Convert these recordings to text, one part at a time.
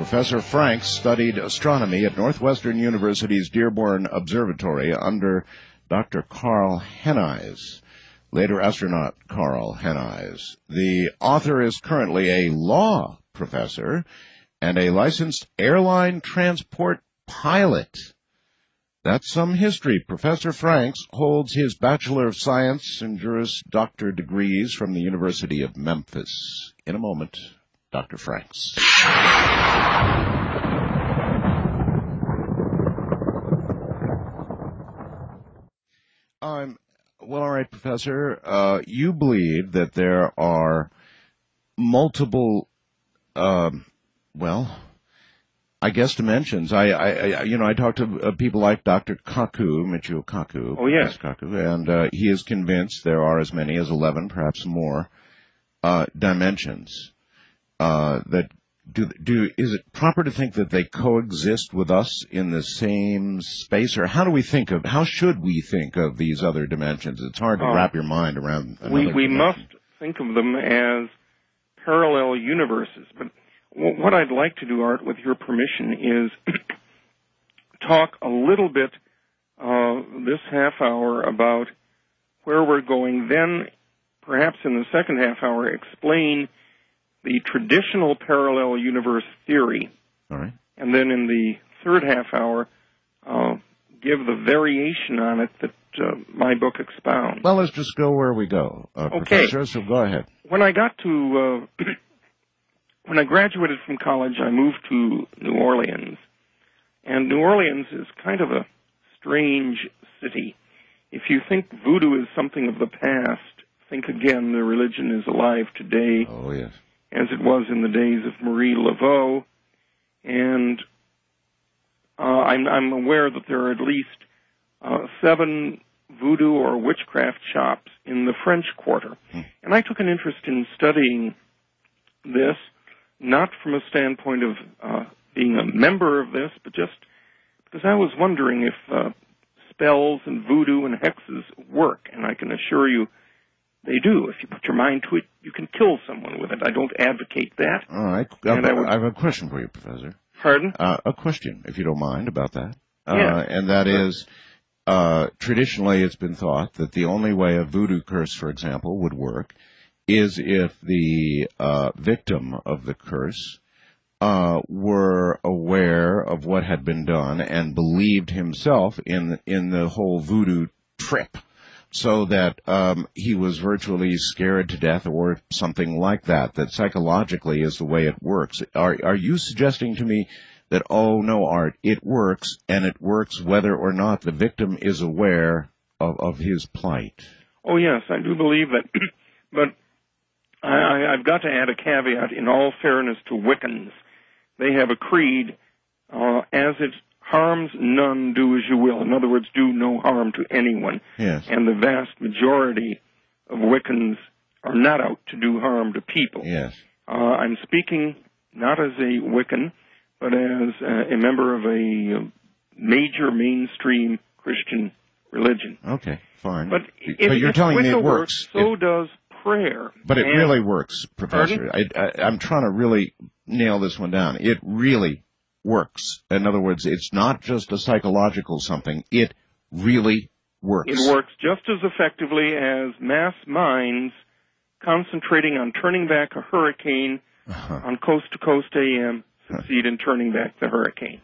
Professor Franks studied astronomy at Northwestern University's Dearborn Observatory under Dr. Carl Henneis, later astronaut Carl Henneis. The author is currently a law professor and a licensed airline transport pilot. That's some history. Professor Franks holds his Bachelor of Science and Juris Doctor degrees from the University of Memphis. In a moment, Dr. Franks. Well, all right, Professor. You believe that there are multiple, I guess dimensions. I talked to people like Dr. Kaku, Michio Kaku. Oh, yes. Kaku, and he is convinced there are as many as 11, perhaps more, dimensions. Is it proper to think that they coexist with us in the same space, or how should we think of these other dimensions? It's hard to wrap your mind around another We dimension. must think of them as parallel universes, but what I'd like to do, Art, with your permission, is talk a little bit this half hour about where we're going, then perhaps in the second half hour explain the traditional parallel universe theory. All right. And then in the third half hour, give the variation on it that my book expounds. Well, let's just go where we go, okay. Professor, so go ahead. When I got to, when I graduated from college, I moved to New Orleans. And New Orleans is kind of a strange city. If you think voodoo is something of the past, think again, the religion is alive today. Oh, yes. As it was in the days of Marie Laveau. And I'm aware that there are at least 7 voodoo or witchcraft shops in the French Quarter. And I took an interest in studying this, not from a standpoint of being a member of this, but just because I was wondering if spells and voodoo and hexes work. And I can assure you they do. If you put your mind to it, you can kill someone with it. I don't advocate that. All right. I have a question for you, Professor. Pardon? A question, if you don't mind, about that. Yeah. And that is, traditionally it's been thought that the only way a voodoo curse, for example, would work is if the victim of the curse were aware of what had been done and believed himself in the whole voodoo trip, so that he was virtually scared to death or something like that, that psychologically is the way it works. Are you suggesting to me that, oh, no, Art, it works, and it works whether or not the victim is aware of his plight? Oh, yes, I do believe that. But I've got to add a caveat in all fairness to Wiccans. They have a creed, as it harms none, do as you will. In other words, do no harm to anyone. Yes. And the vast majority of Wiccans are not out to do harm to people. Yes. I'm speaking not as a Wiccan, but as a member of a major mainstream Christian religion. Okay, fine. But you're telling me it works. So does prayer. But it really works, Professor. I'm trying to really nail this one down. It really works. In other words, it's not just a psychological something. It really works. It works just as effectively as mass minds concentrating on turning back a hurricane on Coast to Coast AM succeed in turning back the hurricane.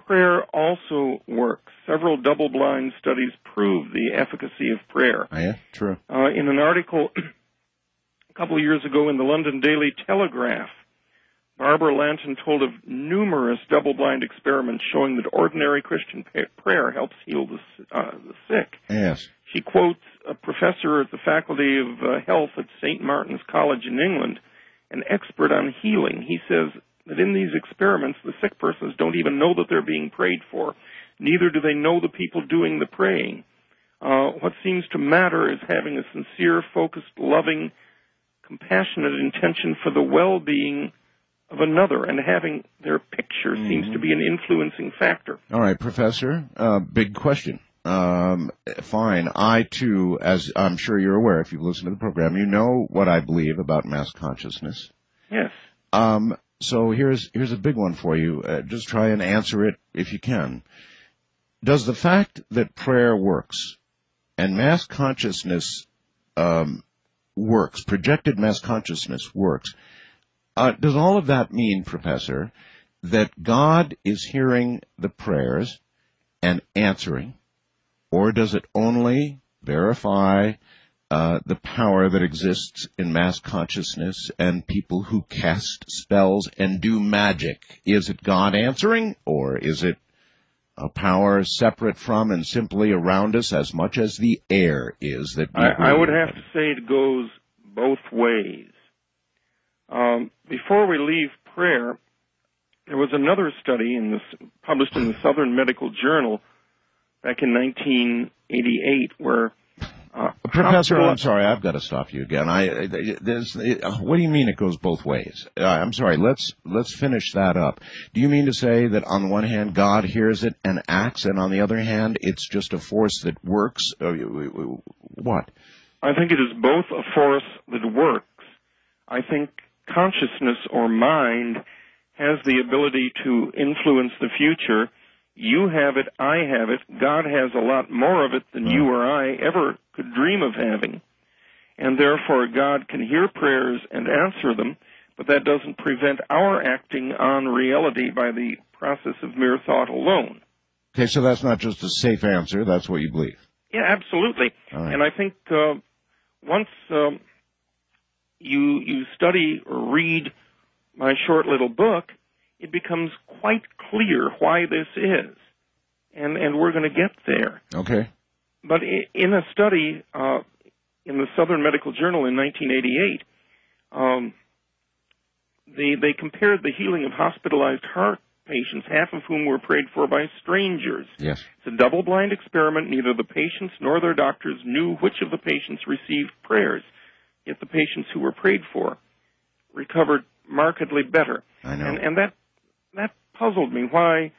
Prayer also works. Several double-blind studies prove the efficacy of prayer. Oh, yeah, true. In an article a couple of years ago in the London Daily Telegraph, Barbara Lanton told of numerous double-blind experiments showing that ordinary Christian prayer helps heal the sick. Yes. She quotes a professor at the Faculty of Health at St. Martin's College in England, an expert on healing. He says that in these experiments, the sick persons don't even know that they're being prayed for. Neither do they know the people doing the praying. What seems to matter is having a sincere, focused, loving, compassionate intention for the well-being of another, and having their picture seems to be an influencing factor. All right, Professor, big question. Fine. I, too, as I'm sure you're aware if you've listened to the program, you know what I believe about mass consciousness. Yes. So here's a big one for you. Just try and answer it if you can. Does the fact that prayer works and mass consciousness works, projected mass consciousness works, does all of that mean, Professor, that God is hearing the prayers and answering, or does it only verify the power that exists in mass consciousness and people who cast spells and do magic? Is it God answering, or is it a power separate from and simply around us as much as the air is that we I would breathe? have to say it goes both ways. Before we leave prayer, there was another study published in the Southern Medical Journal back in 1988 where Professor, I'm sorry, I've got to stop you again. What do you mean it goes both ways? I'm sorry, let's finish that up. Do you mean to say that on the one hand God hears it and acts, and on the other hand it's just a force that works? What? I think it is both a force that works. I think consciousness or mind has the ability to influence the future. You have it, I have it. God has a lot more of it than you or I ever could dream of having. And therefore, God can hear prayers and answer them, but that doesn't prevent our acting on reality by the process of mere thought alone. Okay, so that's not just a safe answer. That's what you believe. Yeah, absolutely. Right. And I think once you study or read my short little book, it becomes quite clear why this is. And we're going to get there. Okay. But in a study in the Southern Medical Journal in 1988, they compared the healing of hospitalized heart patients, half of whom were prayed for by strangers. Yes. It's a double-blind experiment. Neither the patients nor their doctors knew which of the patients received prayers. Yet the patients who were prayed for recovered markedly better. I know. And that puzzled me. Why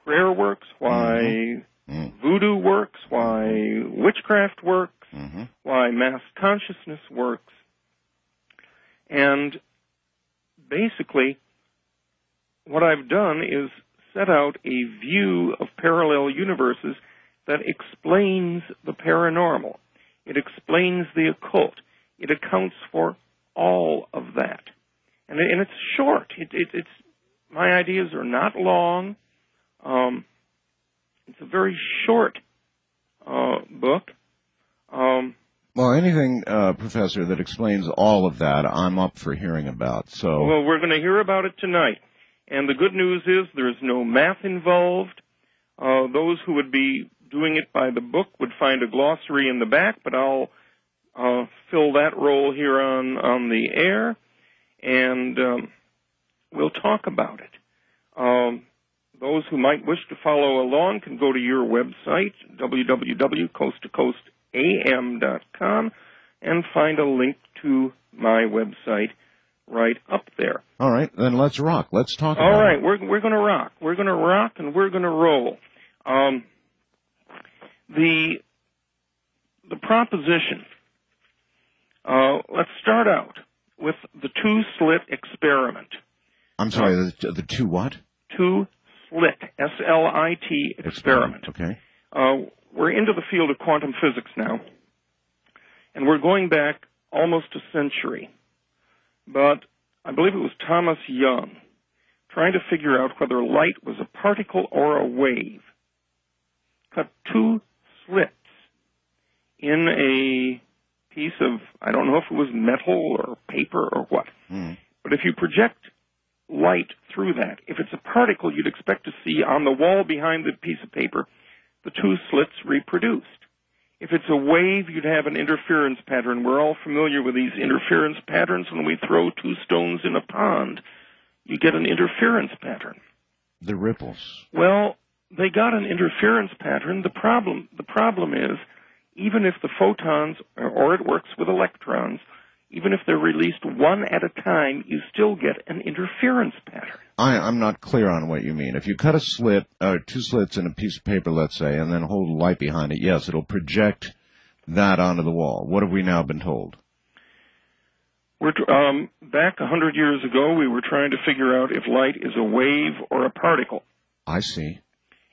prayer works, why voodoo works, why witchcraft works, why mass consciousness works. And basically, what I've done is set out a view of parallel universes that explains the paranormal. It explains the occult. It accounts for all of that. And it's short. It's my ideas are not long. It's a very short book. Well, anything, Professor, that explains all of that, I'm up for hearing about. So, well, we're going to hear about it tonight. And the good news is there's no math involved. Those who would be doing it by the book would find a glossary in the back, but I'll fill that role here on the air, and we'll talk about it. Those who might wish to follow along can go to your website, www.coasttocoastam.com, and find a link to my website right up there. all right, then let's rock. Let's talk about All right, it. we're going to rock. We're going to rock and we're going to roll. The proposition. Let's start out with the two-slit experiment. I'm sorry, the two what? Two-slit, S-L-I-T experiment. Okay. We're into the field of quantum physics now, and we're going back almost a century. But I believe it was Thomas Young trying to figure out whether light was a particle or a wave. Cut two slits in a piece of, I don't know if it was metal or paper or what. But if you project light through that, if it's a particle, you'd expect to see on the wall behind the piece of paper the two slits reproduced. If it's a wave, you'd have an interference pattern. We're all familiar with these interference patterns. When we throw two stones in a pond, you get an interference pattern. The ripples. Well, they got an interference pattern. The problem is, even if the photons, or it works with electrons, even if they're released one at a time, you still get an interference pattern. I'm not clear on what you mean. If you cut a slit, two slits in a piece of paper, let's say, and then hold a light behind it, yes, it'll project that onto the wall. What have we now been told? Back 100 years ago, we were trying to figure out if light is a wave or a particle. I see.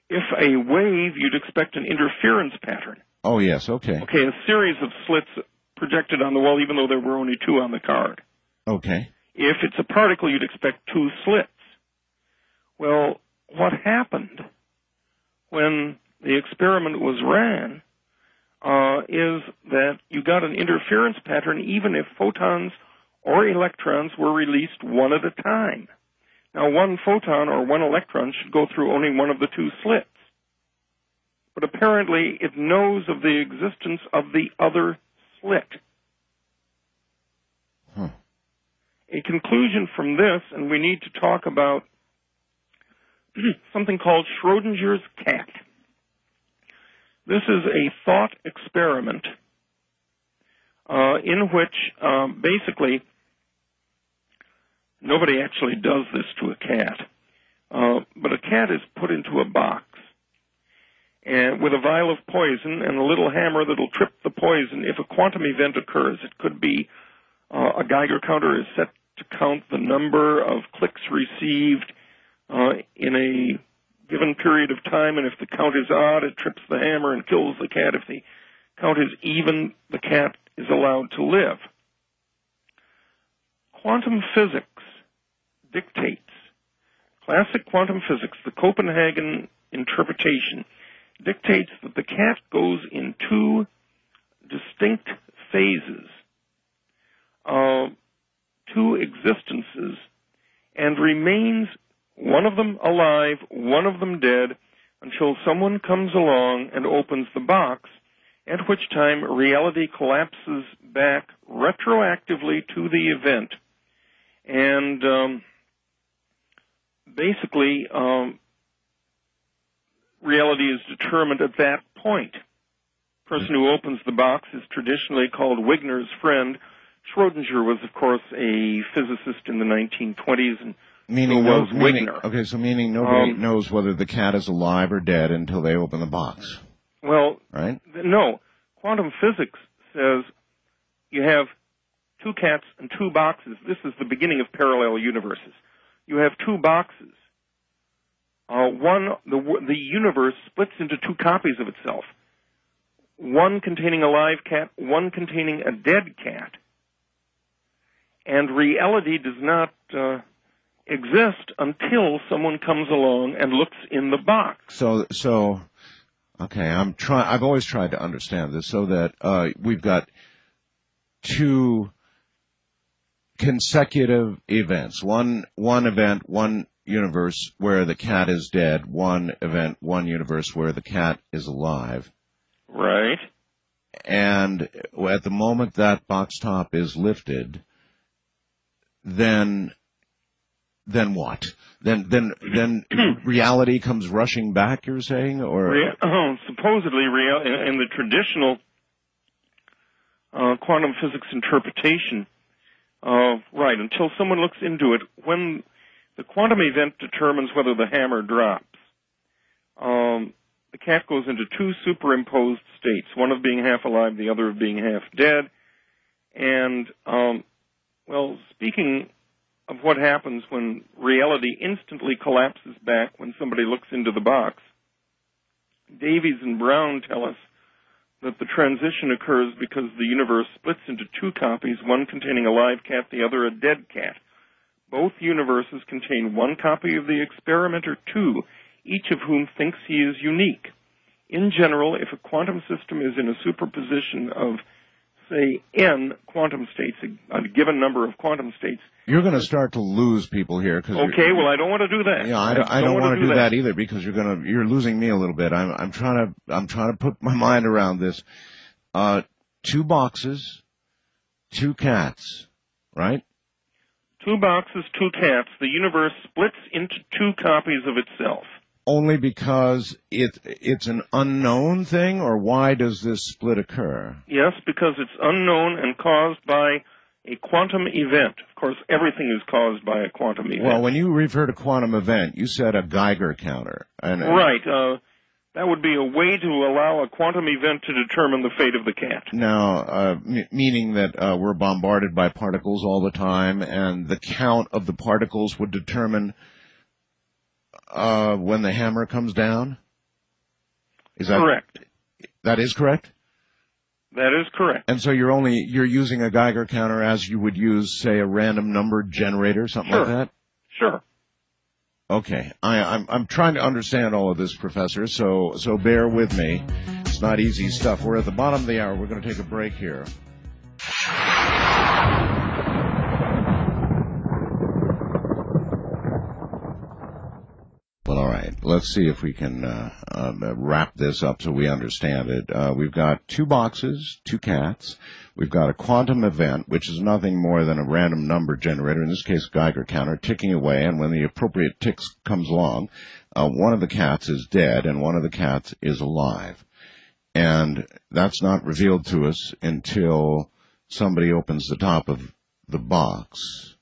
If a wave, you'd expect an interference pattern. Oh, yes, okay. Okay, a series of slits projected on the wall, even though there were only two on the card. Okay. If it's a particle, you'd expect two slits. Well, what happened when the experiment was ran is that you got an interference pattern even if photons or electrons were released one at a time. Now, one photon or one electron should go through only one of the two slits. But apparently it knows of the existence of the other slit. A conclusion from this, and we need to talk about something called Schrodinger's cat. This is a thought experiment in which basically nobody actually does this to a cat, but a cat is put into a box and with a vial of poison and a little hammer that will trip the poison. If a quantum event occurs, it could be a Geiger counter is set to count the number of clicks received in a given period of time, and if the count is odd, it trips the hammer and kills the cat. If the count is even, the cat is allowed to live. Quantum physics dictates, classic quantum physics, the Copenhagen interpretation, dictates that the cat goes in two distinct phases, two existences, and remains one of them alive, one of them dead, until someone comes along and opens the box, at which time reality collapses back retroactively to the event. And basically, reality is determined at that point. The person who opens the box is traditionally called Wigner's friend. Schrodinger was, of course, a physicist in the 1920s, and meaning Wigner. Okay, so meaning nobody knows whether the cat is alive or dead until they open the box. Well, right? No. Quantum physics says you have two cats and two boxes. This is the beginning of parallel universes. You have two boxes. The universe splits into two copies of itself. One containing a live cat, one containing a dead cat. And reality does not exist until someone comes along and looks in the box. So, okay, I've always tried to understand this so that we've got two consecutive events. One event, one universe where the cat is dead. One event, one universe where the cat is alive. Right. And at the moment that box top is lifted, then what? Then reality comes rushing back, you're saying? Or supposedly, in the traditional quantum physics interpretation, right, until someone looks into it, when the quantum event determines whether the hammer drops, the cat goes into two superimposed states, one of being half alive, the other of being half dead. And, well, speaking of what happens when reality instantly collapses back when somebody looks into the box, Davies and Brown tell us that the transition occurs because the universe splits into two copies, one containing a live cat, the other a dead cat. Both universes contain one copy of the experimenter, two, each of whom thinks he is unique. In general, if a quantum system is in a superposition of, say, n quantum states, a given number of quantum states. You're going to start to lose people here. Okay, well, I don't want to do that. Yeah, I don't want to do that either because you're losing me a little bit. I'm trying to put my mind around this. Two boxes, two cats, right? Two boxes, two cats. The universe splits into two copies of itself. Only because it's an unknown thing, or why does this split occur? Yes, because it's unknown and caused by a quantum event. Of course, everything is caused by a quantum event. Well, when you refer to quantum event, you said a Geiger counter. Right. That would be a way to allow a quantum event to determine the fate of the cat. Now, meaning that we're bombarded by particles all the time, and the count of the particles would determine when the hammer comes down? Is that correct? That is correct? That is correct. And so you're using a Geiger counter as you would use, say, a random number generator, something like that? Sure. Okay, I'm trying to understand all of this, Professor, so bear with me. It's not easy stuff. We're at the bottom of the hour. We're going to take a break here. Well, all right. Let's see if we can wrap this up so we understand it. We've got 2 boxes, 2 cats. We've got a quantum event, which is nothing more than a random number generator, in this case Geiger counter, ticking away, and when the appropriate tick comes along, one of the cats is dead and one of the cats is alive. And that's not revealed to us until somebody opens the top of the box.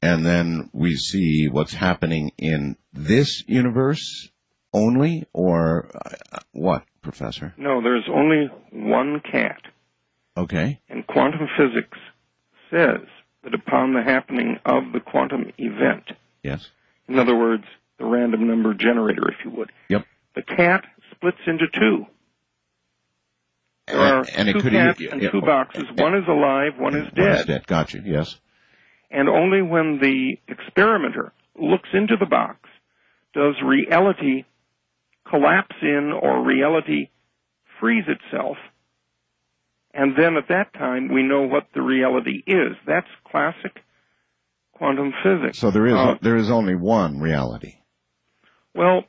And then we see what's happening in this universe only, or what, Professor? No, there's only one cat. Okay. And quantum physics says that upon the happening of the quantum event, yes, in other words, the random number generator, if you would, yep, the cat splits into 2. There are 2 cats and 2 boxes. One is alive, one is dead. One is dead. Gotcha, yes. And only when the experimenter looks into the box does reality collapse in or reality freeze itself, and then at that time we know what the reality is. That's classic quantum physics. So there is only one reality. Well,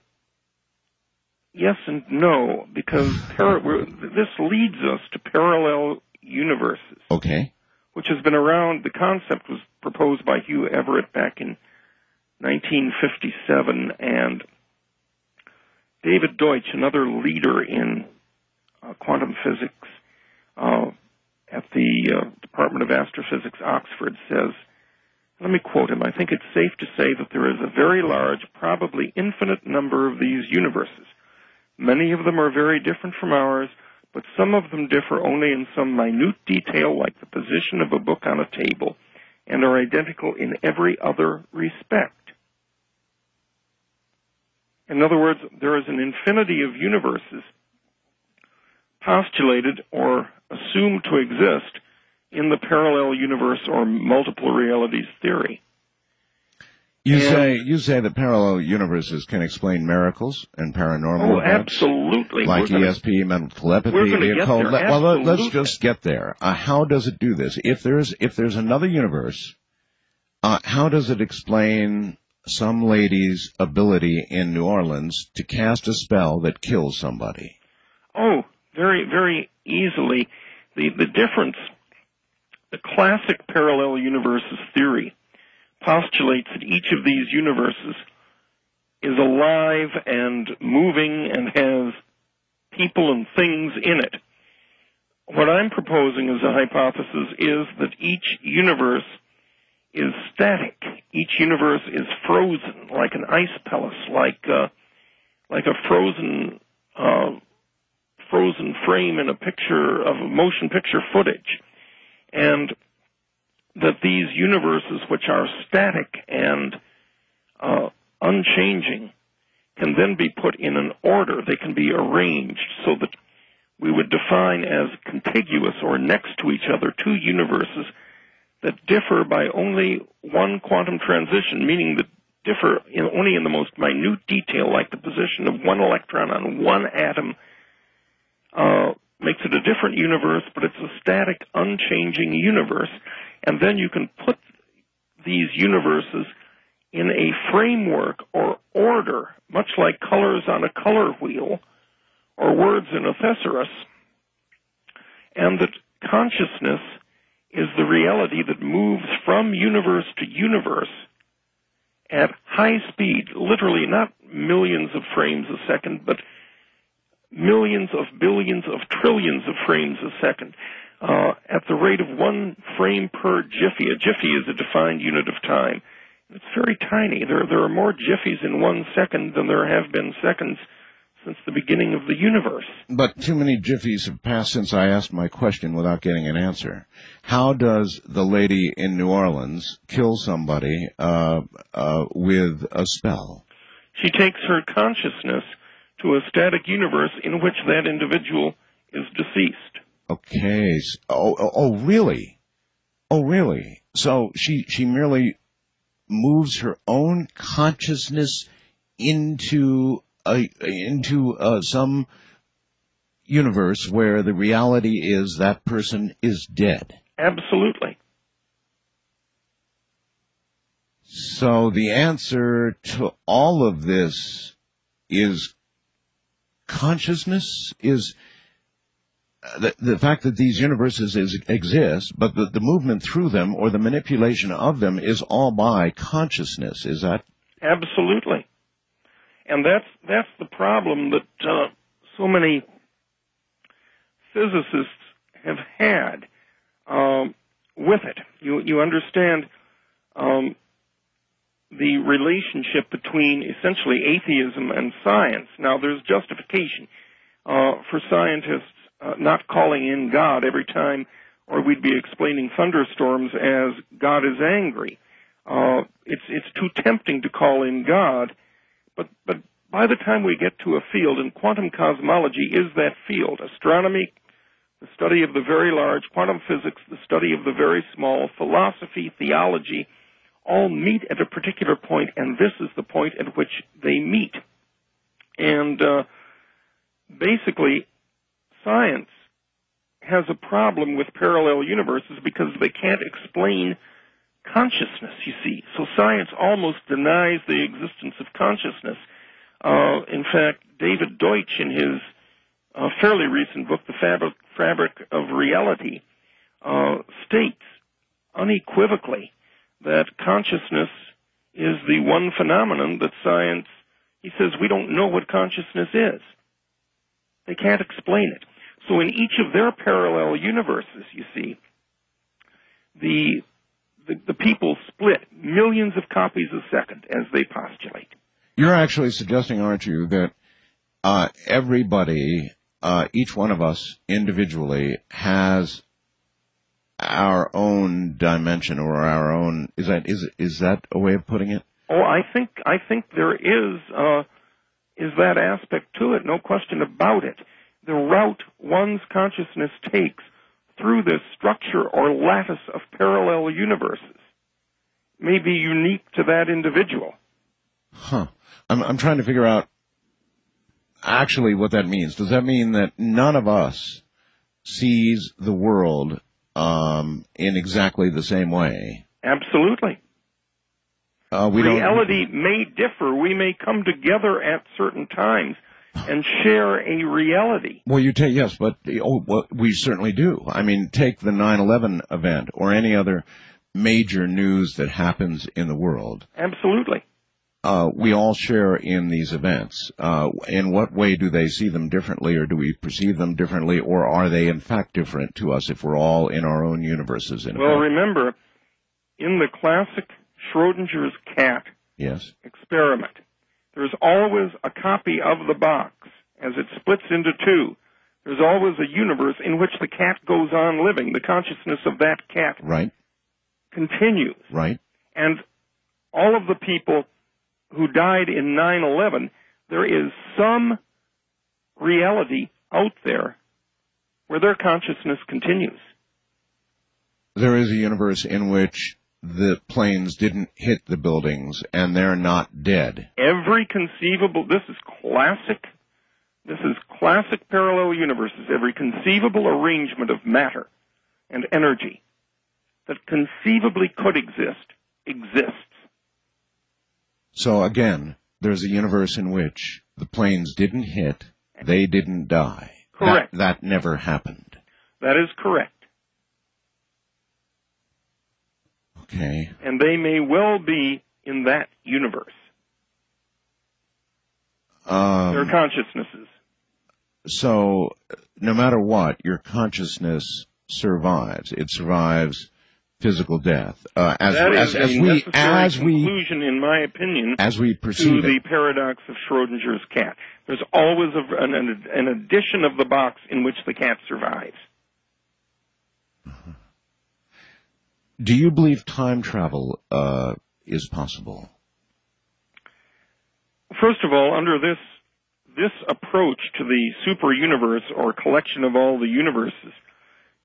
yes and no, because this leads us to parallel universes. Okay. Which has been around. The concept was proposed by Hugh Everett back in 1957, and David Deutsch, another leader in quantum physics at the Department of Astrophysics, Oxford, says, let me quote him, I think it's safe to say that there is a very large, probably infinite number of these universes. Many of them are very different from ours, but some of them differ only in some minute detail, like the position of a book on a table, and are identical in every other respect. In other words, there is an infinity of universes postulated or assumed to exist in the parallel universe or multiple realities theory. You say that parallel universes can explain miracles and paranormal events? Absolutely. Like ESP, mental telepathy. We're going to get there. Well, let's just get there. How does it do this? If there's another universe, how does it explain some lady's ability in New Orleans to cast a spell that kills somebody? Oh, very, very easily. The difference, the classic parallel universes theory postulates that each of these universes is alive and moving and has people and things in it. What I'm proposing as a hypothesis is that each universe is static. Each universe is frozen, like an ice palace, like a frozen frame in a picture of motion picture footage, and that these universes, which are static and unchanging, can then be put in an order. They can be arranged so that we would define as contiguous or next to each other 2 universes that differ by only one quantum transition, meaning that differ only in the most minute detail, like the position of one electron on one atom, makes it a different universe, but it's a static, unchanging universe. And then you can put these universes in a framework or order, much like colors on a color wheel or words in a thesaurus, and that consciousness is the reality that moves from universe to universe at high speed, literally not millions of frames a second, but millions of billions of trillions of frames a second, at the rate of 1 frame per jiffy. A jiffy is a defined unit of time. It's very tiny. There are more jiffies in 1 second than there have been seconds since the beginning of the universe. But too many jiffies have passed since I asked my question without getting an answer. How does the lady in New Orleans kill somebody with a spell? She takes her consciousness to a static universe in which that individual is deceased. Okay. Oh, really? Oh, really? So she merely moves her own consciousness into some universe where the reality is that person is dead. Absolutely. So the answer to all of this is consciousness, is the fact that these universes exist, but the movement through them or the manipulation of them is all by consciousness. Is that? Absolutely. And that's the problem that so many physicists have had with it. You understand the relationship between essentially atheism and science. Now, there's justification for scientists not calling in God every time, or we'd be explaining thunderstorms as God is angry. It's too tempting to call in God, but by the time we get to a field, and quantum cosmology is that field, astronomy, the study of the very large, quantum physics, the study of the very small, philosophy, theology, all meet at a particular point, and this is the point at which they meet. And basically, science has a problem with parallel universes because they can't explain consciousness, you see. So science almost denies the existence of consciousness. In fact, David Deutsch, in his fairly recent book, The Fabric of Reality, states unequivocally that consciousness is the one phenomenon that science, he says, we don't know what consciousness is. They can't explain it. So in each of their parallel universes, you see, the people split millions of copies a second, as they postulate. You're actually suggesting, aren't you, that everybody, each one of us individually, has our own dimension or our own? Is that a way of putting it? Oh, I think there is that aspect to it, no question about it. The route one's consciousness takes through this structure or lattice of parallel universes may be unique to that individual. Huh. I'm trying to figure out actually what that means. Does that mean that none of us sees the world in exactly the same way? Absolutely. Reality may differ. We may come together at certain times and share a reality. Well, yes, but we certainly do. I mean, take the 9/11 event or any other major news that happens in the world. Absolutely. We all share in these events. In what way do they see them differently, or do we perceive them differently, or are they in fact different to us if we're all in our own universes? Well, remember, in the classic Schrodinger's cat experiment, there's always a copy of the box. As it splits into two, there's always a universe in which the cat goes on living. The consciousness of that cat continues. Right. And all of the people who died in 9/11, there is some reality out there where their consciousness continues. There is a universe in which the planes didn't hit the buildings and they're not dead. Every conceivable, this is classic parallel universes. Every conceivable arrangement of matter and energy that conceivably could exist, exists. So again, there's a universe in which the planes didn't hit, they didn't die. Correct. That never happened. That is correct. Okay. And they may well be in that universe. Their consciousnesses. So, no matter what, your consciousness survives. It survives physical death. That is a necessary we conclusion, in my opinion, as we perceive to the paradox of Schrodinger's cat. There's always an addition of the box in which the cat survives. Do you believe time travel is possible? First of all, under this approach to the super universe or collection of all the universes,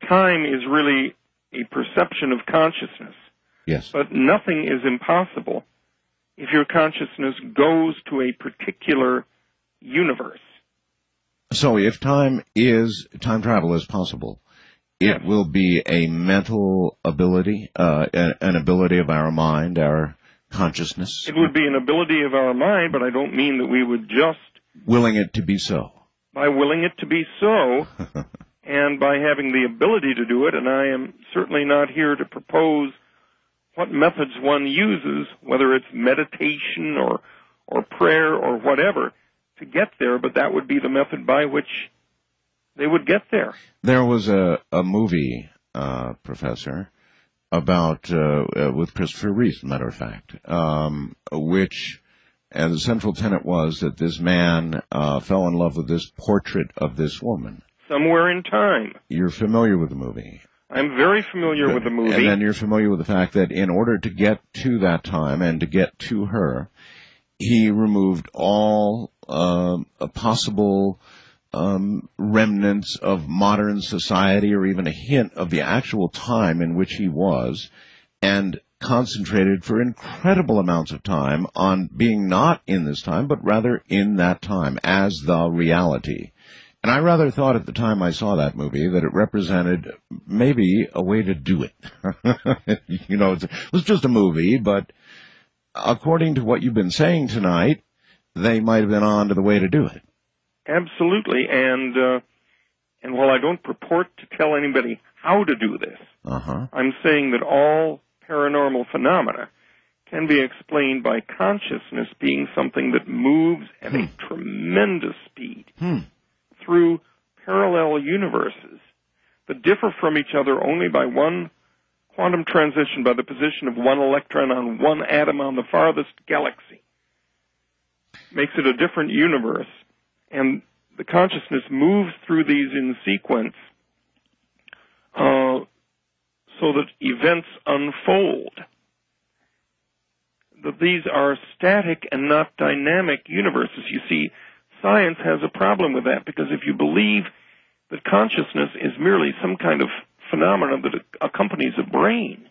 time is really a perception of consciousness. Yes. But nothing is impossible if your consciousness goes to a particular universe. So if time travel is possible, it will be a mental ability, an ability of our mind, our consciousness. It would be an ability of our mind, but I don't mean that we would just... Willing it to be so. By willing it to be so, and by having the ability to do it, and I am certainly not here to propose what methods one uses, whether it's meditation or prayer or whatever, to get there, but that would be the method by which they would get there. There was a movie, Professor, about, with Christopher Reeve, as a matter of fact, which, and the central tenet was that this man fell in love with this portrait of this woman. Somewhere in time. You're familiar with the movie. I'm very familiar with the movie. And then you're familiar with the fact that in order to get to that time and to get to her, he removed all possible remnants of modern society or even a hint of the actual time in which he was, and concentrated for incredible amounts of time on being not in this time, but rather in that time as the reality. And I rather thought at the time I saw that movie that it represented maybe a way to do it. You know, it was just a movie, but according to what you've been saying tonight, they might have been on to the way to do it. Absolutely, and while I don't purport to tell anybody how to do this, I'm saying that all paranormal phenomena can be explained by consciousness being something that moves at a tremendous speed through parallel universes that differ from each other only by one quantum transition, by the position of one electron on one atom on the farthest galaxy. Makes it a different universe. And the consciousness moves through these in sequence so that events unfold. That these are static and not dynamic universes. You see, science has a problem with that, because if you believe that consciousness is merely some kind of phenomenon that accompanies a brain,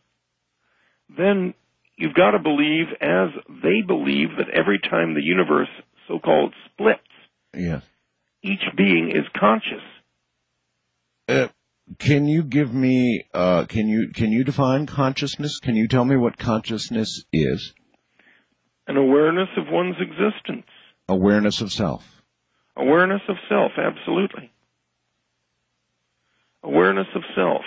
then you've got to believe, as they believe, that every time the universe so-called splits, each being is conscious. Can you give me, can you define consciousness? Can you tell me what consciousness is? An awareness of one's existence. Awareness of self. Awareness of self, absolutely. Awareness of self.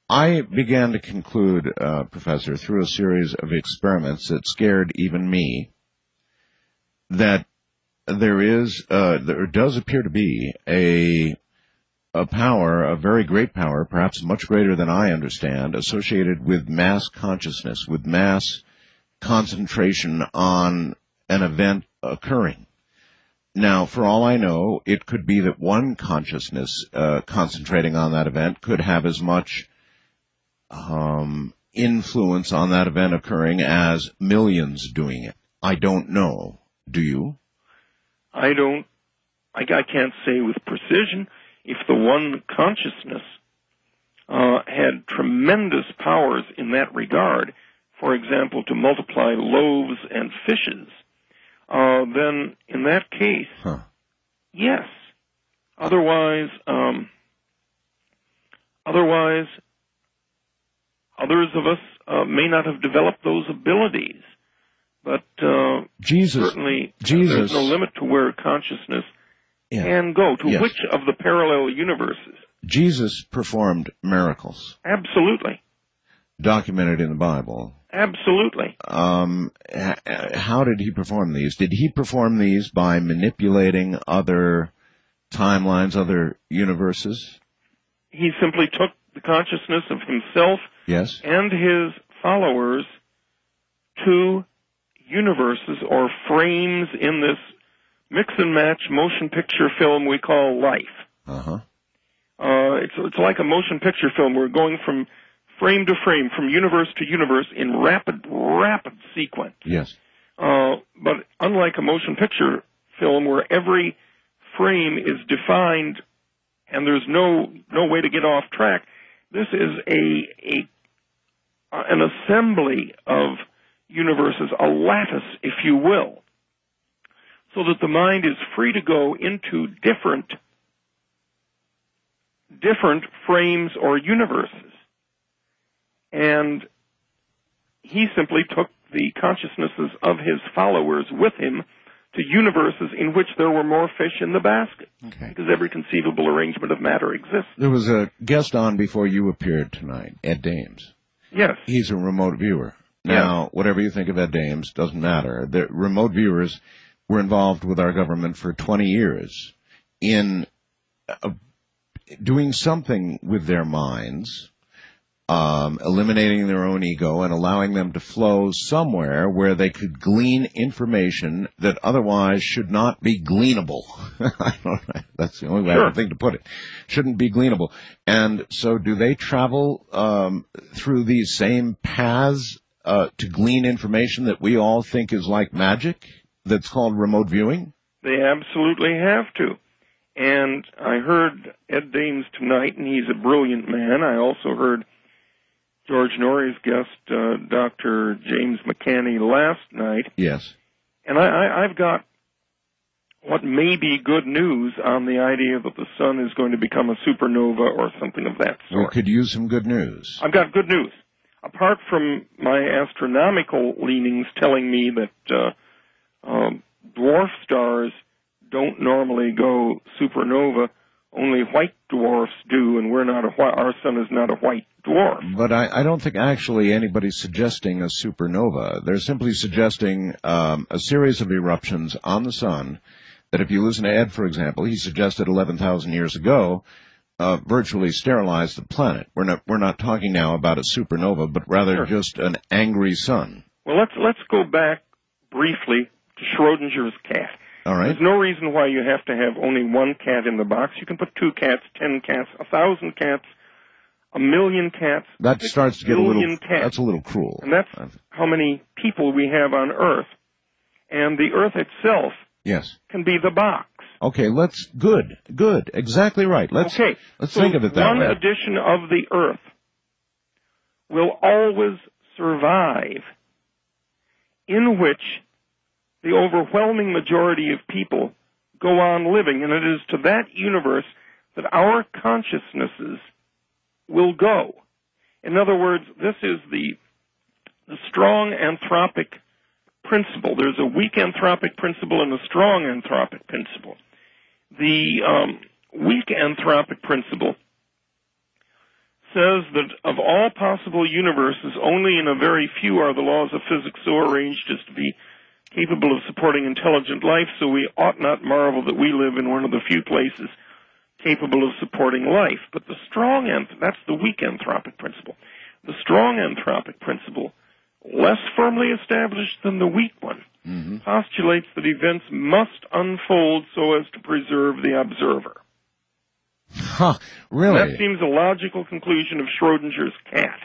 I began to conclude, Professor, through a series of experiments that scared even me, that there does appear to be a power, a very great power, perhaps much greater than I understand, associated with mass consciousness, with mass concentration on an event occurring. Now, for all I know, it could be that one consciousness concentrating on that event could have as much influence on that event occurring as millions doing it. I don't know. Do you? I can't say with precision. If the one consciousness had tremendous powers in that regard, for example, to multiply loaves and fishes, then in that case, yes. Otherwise, others of us may not have developed those abilities. But certainly there's no limit to where consciousness can go, to which of the parallel universes. Jesus performed miracles. Absolutely. Documented in the Bible. Absolutely. How did he perform these? Did he perform these by manipulating other timelines, other universes? He simply took the consciousness of himself Yes. and his followers to universes or frames in this mix-and-match motion picture film we call life. Uh-huh. It's like a motion picture film. We're going from frame to frame, from universe to universe in rapid sequence. Yes. But unlike a motion picture film where every frame is defined and there's no way to get off track, this is an assembly of universes, a lattice, if you will, so that the mind is free to go into different frames or universes. And he simply took the consciousnesses of his followers with him to universes in which there were more fish in the basket. Okay. Because every conceivable arrangement of matter exists. There was a guest on before you appeared tonight, Ed Dames. Yes. He's a remote viewer. Now, whatever you think of Ed Dames, doesn't matter. The remote viewers were involved with our government for 20 years in doing something with their minds, eliminating their own ego and allowing them to flow somewhere where they could glean information that otherwise should not be gleanable. That's the only way I can think to put it. Shouldn't be gleanable. And so do they travel through these same paths to glean information that we all think is like magic that's called remote viewing? They absolutely have to. And I heard Ed Dames tonight, and he's a brilliant man. I also heard George Norrie's guest, Dr. James McCanney, last night. Yes. And I've got what may be good news on the idea that the sun is going to become a supernova or something of that sort. We could use some good news. I've got good news. Apart from my astronomical leanings telling me that dwarf stars don't normally go supernova, only white dwarfs do, and our sun is not a white dwarf. But I don't think actually anybody's suggesting a supernova. They're simply suggesting a series of eruptions on the sun that, if you listen to Ed, for example, he suggested 11,000 years ago, virtually sterilized the planet. We're not talking now about a supernova, but rather just an angry sun. Well, let's go back briefly to Schrodinger's cat. All right. There's no reason why you have to have only one cat in the box. You can put 2 cats, 10 cats, 1,000 cats, 1,000,000 cats. That starts to get a little. Cats. That's a little cruel. And that's how many people we have on Earth. And the Earth itself can be the box. Okay, good, exactly right. Let's think of it that way. One edition of the Earth will always survive, in which the overwhelming majority of people go on living, and it is to that universe that our consciousnesses will go. In other words, this is the strong anthropic principle. There's a weak anthropic principle and a strong anthropic principle. The weak anthropic principle says that of all possible universes, only in a very few are the laws of physics so arranged as to be capable of supporting intelligent life, so we ought not marvel that we live in one of the few places capable of supporting life. But that's the weak anthropic principle. The strong anthropic principle, less firmly established than the weak one, postulates that events must unfold so as to preserve the observer. Really? That seems a logical conclusion of Schrodinger's cat.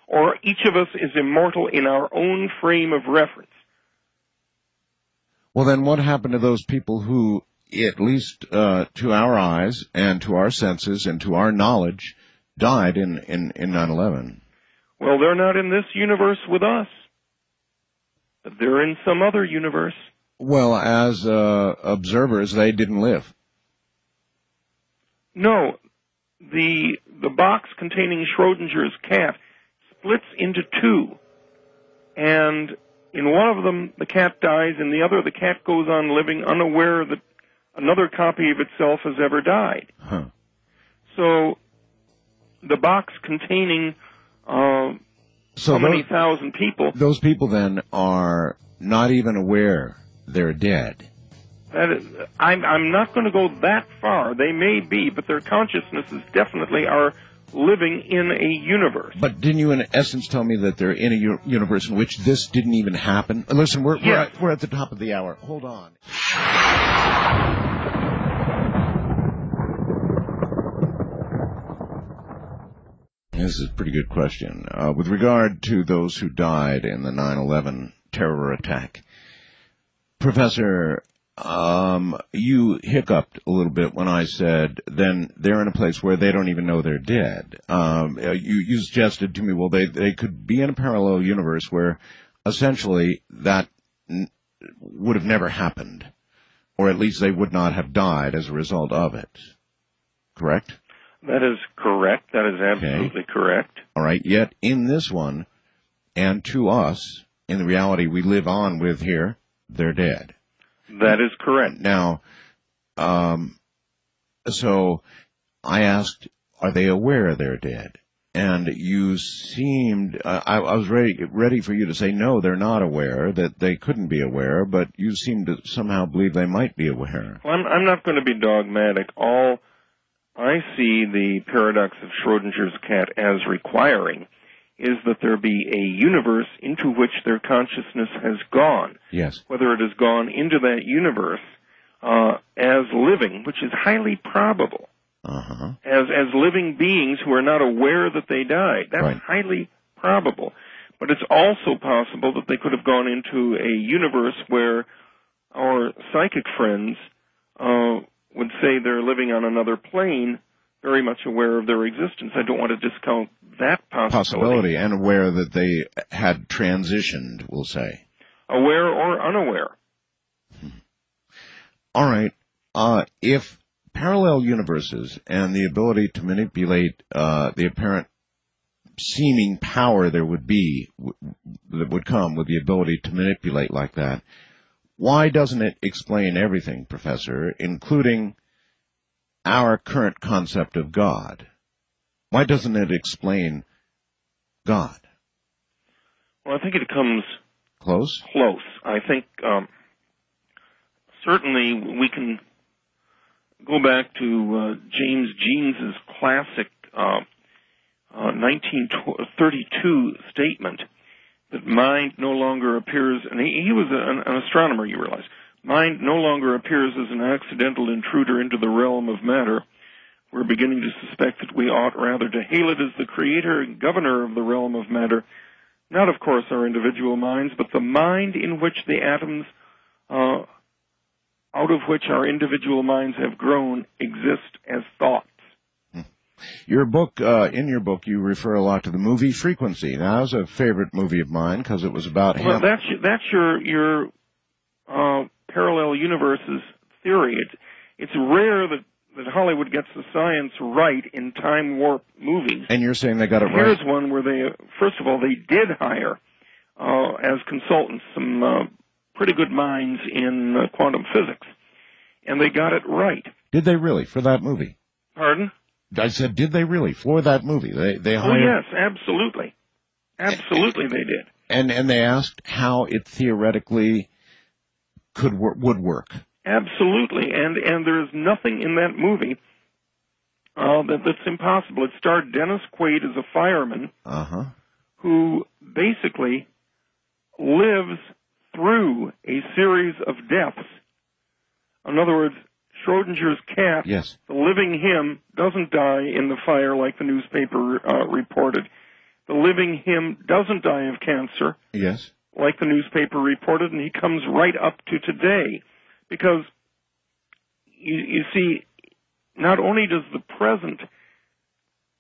Or each of us is immortal in our own frame of reference. Well, then what happened to those people who, at least to our eyes and to our senses and to our knowledge, died in 9/11? Well, they're not in this universe with us, but they're in some other universe. Well, as observers, they didn't live. No, the box containing Schrodinger's cat splits into 2, and in one of them the cat dies, in the other the cat goes on living unaware that another copy of itself has ever died. So the box containing so many thousand people. Those people then are not even aware they're dead. I'm not going to go that far. They may be, but their consciousnesses definitely are living in a universe. But didn't you, in essence, tell me that they're in a universe in which this didn't even happen? Listen, we're at the top of the hour. Hold on. This is a pretty good question. With regard to those who died in the 9/11 terror attack, Professor, you hiccuped a little bit when I said, then they're in a place where they don't even know they're dead. You suggested to me, well, they could be in a parallel universe where essentially that would have never happened, or at least they would not have died as a result of it. Correct? That is correct. That is absolutely correct. All right. Yet in this one, and to us, in the reality we live on with here, they're dead. That is correct. Now, so I asked, are they aware they're dead? And you seemed, I was ready for you to say, no, they're not aware, that they couldn't be aware, but you seem to somehow believe they might be aware. Well, I'm not going to be dogmatic. All I see the paradox of Schrodinger's cat as requiring is that there be a universe into which their consciousness has gone. Yes. Whether it has gone into that universe as living, which is highly probable, as living beings who are not aware that they died. That's right. Highly probable. But it's also possible that they could have gone into a universe where our psychic friends would say they're living on another plane, very much aware of their existence. I don't want to discount that possibility. And aware that they had transitioned, we'll say. Aware or unaware. All right. If parallel universes and the ability to manipulate the apparent seeming power there would be, that would come with the ability to manipulate like that, why doesn't it explain everything, Professor, including our current concept of God? Why doesn't it explain God? Well, I think it comes close. I think certainly we can go back to James Jeans's classic 1932 statement that mind no longer appears, and he was an astronomer, you realize. Mind no longer appears as an accidental intruder into the realm of matter. We're beginning to suspect that we ought rather to hail it as the creator and governor of the realm of matter, not, of course, our individual minds, but the mind in which the atoms out of which our individual minds have grown exist as thoughts. Your book, in your book, you refer a lot to the movie Frequency. Now, that was a favorite movie of mine because it was about him. Well, that's your parallel universes theory. It's rare that Hollywood gets the science right in time warp movies. And you're saying they got it right? Here's one where first of all, they did hire as consultants some pretty good minds in quantum physics, and they got it right. Did they really, for that movie? Pardon? I said, did they really, for that movie? They hired... Oh, yes, absolutely. Absolutely they did. And they asked how it theoretically would work. Absolutely, and there is nothing in that movie that's impossible. It starred Dennis Quaid as a fireman who basically lives through a series of deaths. In other words, Schrodinger's cat, yes, the living him, doesn't die in the fire like the newspaper reported. The living him doesn't die of cancer, yes, like the newspaper reported, and he comes right up to today. Because, you see, not only does the present,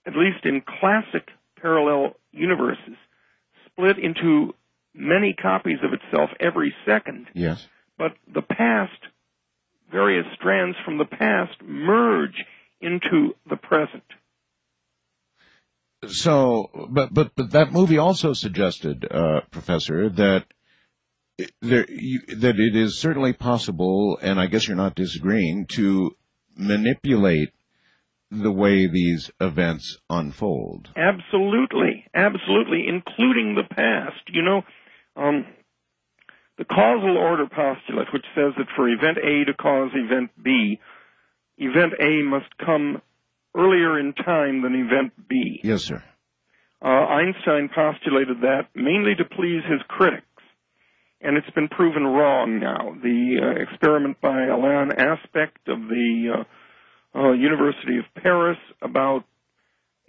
at least in classic parallel universes, split into many copies of itself every second, yes, but the past, various strands from the past merge into the present. So, but that movie also suggested, Professor, that that it is certainly possible, and I guess you're not disagreeing, to manipulate the way these events unfold. Absolutely, absolutely, including the past. You know, the causal order postulate, which says that for event A to cause event B, event A must come earlier in time than event B. Yes, sir. Einstein postulated that mainly to please his critics, and it's been proven wrong now. The experiment by Alain Aspect of the University of Paris about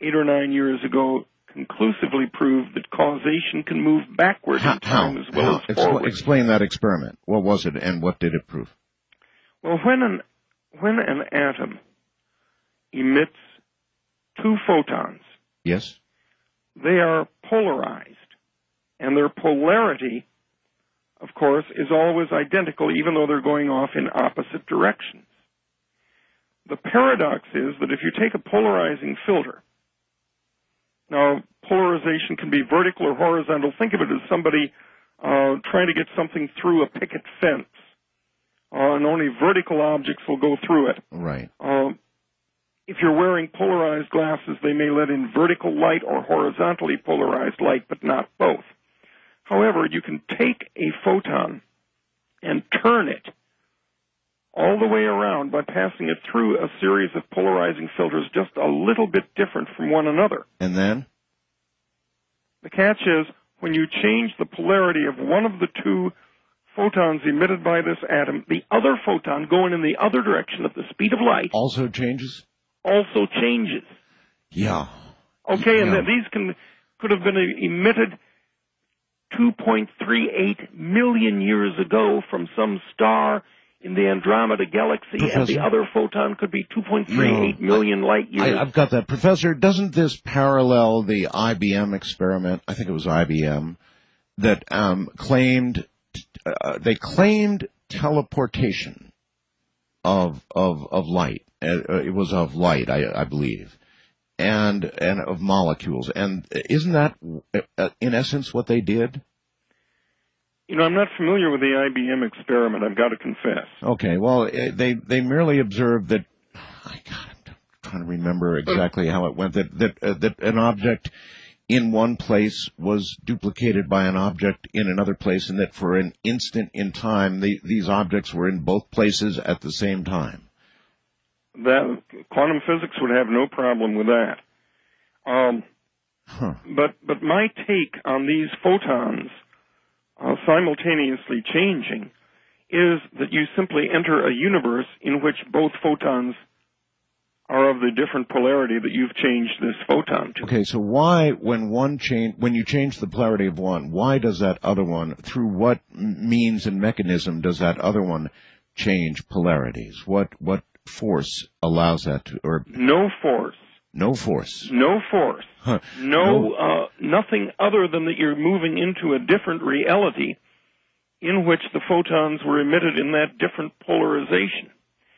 8 or 9 years ago conclusively proved that causation can move backward in time as well as forward. Explain that experiment. What was it, and what did it prove? Well, when an atom emits two photons, yes, they are polarized, and their polarity, of course, is always identical, even though they're going off in opposite directions. The paradox is that if you take a polarizing filter, now polarization can be vertical or horizontal. Think of it as somebody trying to get something through a picket fence, and only vertical objects will go through it. Right. If you're wearing polarized glasses, they may let in vertical light or horizontally polarized light, but not both. However, you can take a photon and turn it all the way around by passing it through a series of polarizing filters just a little bit different from one another. And then? The catch is, when you change the polarity of one of the two photons emitted by this atom, the other photon going in the other direction at the speed of light also changes? Also changes. Yeah. Okay, yeah. and these could have been emitted 2.38 million years ago from some star in the Andromeda galaxy, Professor, and the other photon could be 2.38 million light years. I've got that. Professor, doesn't this parallel the IBM experiment? I think it was IBM that claimed teleportation of light. It was of light, I believe, and of molecules. And isn't that, in essence, what they did? You know, I'm not familiar with the IBM experiment, I've got to confess. Okay, well, they merely observed that, I'm trying to remember exactly how it went, that an object in one place was duplicated by an object in another place, and that for an instant in time, these objects were in both places at the same time. That quantum physics would have no problem with that. But my take on these photons simultaneously changing is that you simply enter a universe in which both photons are of the different polarity that you've changed this photon to. Okay, so why, when you change the polarity of one, why does that other one, through what means and mechanism does that other one change polarities? What force allows that to, or no force. No force. No force. Huh. Nothing other than that you're moving into a different reality in which the photons were emitted in that different polarization.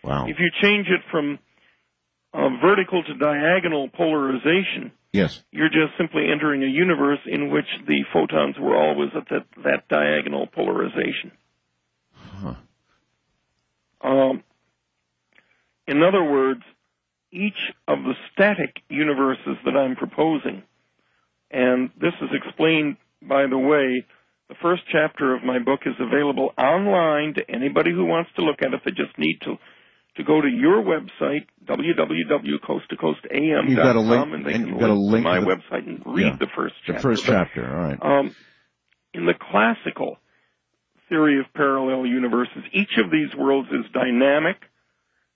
Wow. If you change it from vertical to diagonal polarization, yes, you're just simply entering a universe in which the photons were always at that diagonal polarization. Huh. In other words, each of the static universes that I'm proposing, and this is explained, by the way, the first chapter of my book is available online to anybody who wants to look at it. They just need to go to your website, www.coasttocoastam.com, and they can link to my website and read the first chapter. The first chapter, all right. In the classical theory of parallel universes, each of these worlds is dynamic.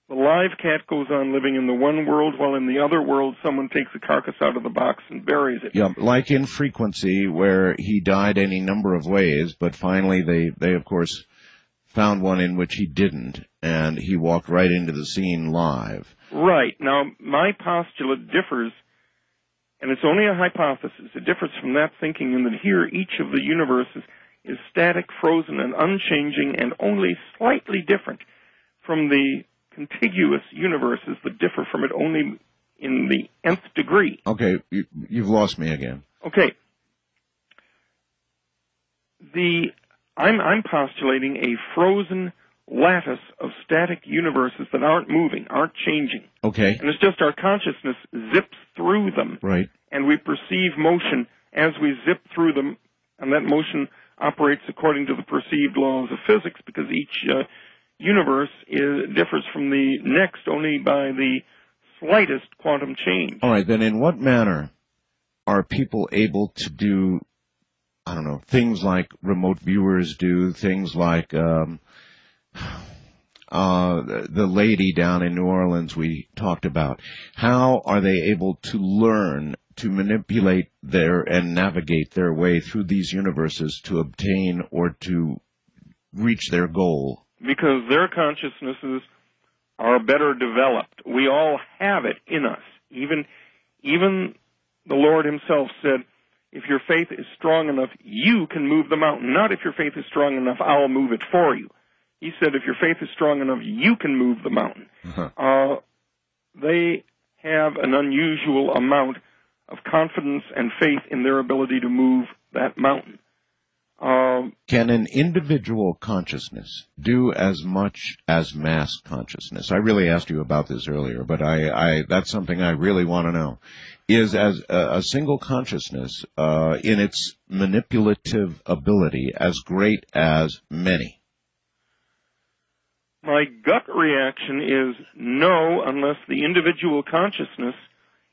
The live cat goes on living in the one world, while in the other world someone takes a carcass out of the box and buries it. Yeah, like in Frequency, where he died any number of ways, but finally they of course found one in which he didn't, and he walked right into the scene live. Right. Now, my postulate differs, and it's only a hypothesis. It differs from that thinking in that here each of the universes is static, frozen, and unchanging, and only slightly different from the contiguous universes that differ from it only in the nth degree. Okay, you've lost me again. Okay. I'm postulating a frozen lattice of static universes that aren't moving, aren't changing. Okay. And it's just our consciousness zips through them. Right. And we perceive motion as we zip through them, and that motion operates according to the perceived laws of physics, because each universe differs from the next only by the slightest quantum change. All right, then in what manner are people able to do, I don't know, things like remote viewers do, things like the lady down in New Orleans we talked about? How are they able to learn to manipulate and navigate their way through these universes to obtain or to reach their goal? Because their consciousnesses are better developed. We all have it in us. Even the Lord himself said, if your faith is strong enough, you can move the mountain. Not if your faith is strong enough, I'll move it for you. He said, if your faith is strong enough, you can move the mountain. Uh-huh. They have an unusual amount of confidence and faith in their ability to move that mountain. Can an individual consciousness do as much as mass consciousness? I really asked you about this earlier, but that's something I really want to know. Is as a single consciousness in its manipulative ability as great as many? My gut reaction is no, unless the individual consciousness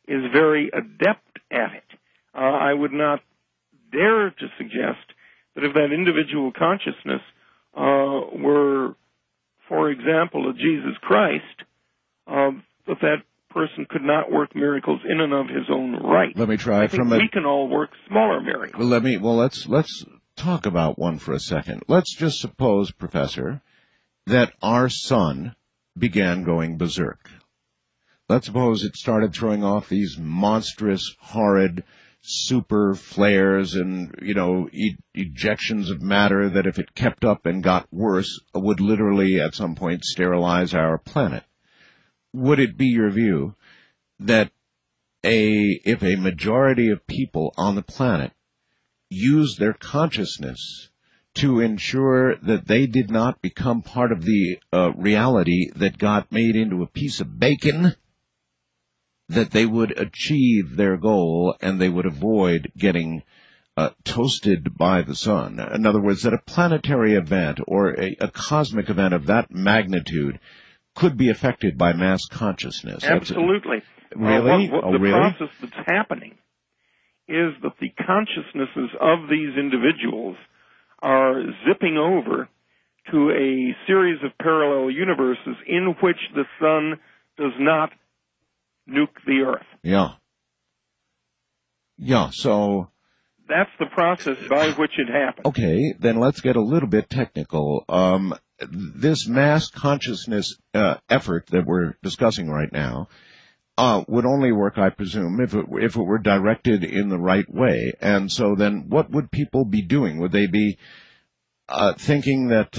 is very adept at it. I would not dare to suggest that if that individual consciousness were, for example, a Jesus Christ, that person could not work miracles in and of his own right. Let me try. We can all work smaller miracles. Let's talk about one for a second. Let's just suppose, Professor, that our sun began going berserk. Let's suppose it started throwing off these monstrous, horrid, super flares and, ejections of matter that if it kept up and got worse would literally at some point sterilize our planet. Would it be your view that if a majority of people on the planet use their consciousness to ensure that they did not become part of the reality that got made into a piece of bacon, that they would achieve their goal and they would avoid getting toasted by the sun? In other words, that a planetary event or a cosmic event of that magnitude could be affected by mass consciousness. Absolutely. Really? The process that's happening is that the consciousnesses of these individuals are zipping over to a series of parallel universes in which the sun does not nuke the Earth. Yeah, so that's the process by which it happens. Okay, then let's get a little bit technical. This mass consciousness effort that we're discussing right now would only work, I presume, if it were directed in the right way. And so then what would people be doing? Would they be thinking that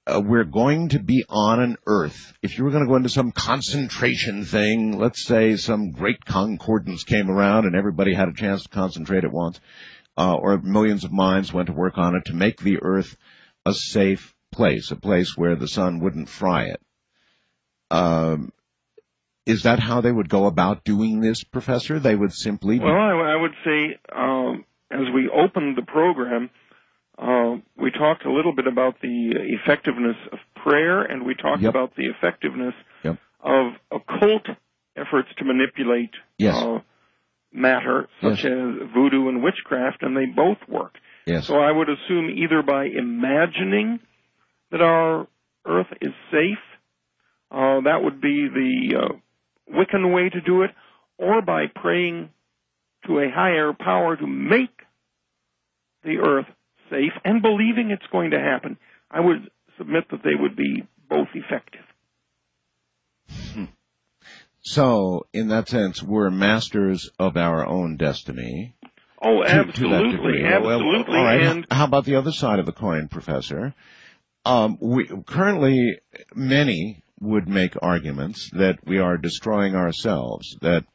we're going to be on an Earth? If you were going to go into some concentration thing, let's say some great concordance came around and everybody had a chance to concentrate at once, or millions of minds went to work on it to make the Earth a safe place, a place where the sun wouldn't fry it. Is that how they would go about doing this, Professor? They would simply... Well, I would say, as we opened the program, we talked a little bit about the effectiveness of prayer, and we talked about the effectiveness of occult efforts to manipulate matter, such as voodoo and witchcraft, and they both work. Yes. So I would assume either by imagining that our Earth is safe, that would be the Wiccan way to do it, or by praying to a higher power to make the Earth safe and believing it's going to happen. I would submit that they would be both effective. So, in that sense, we're masters of our own destiny. Oh, absolutely, to that degree. Absolutely. All right. And how about the other side of the coin, Professor? Currently, many would make arguments that we are destroying ourselves, that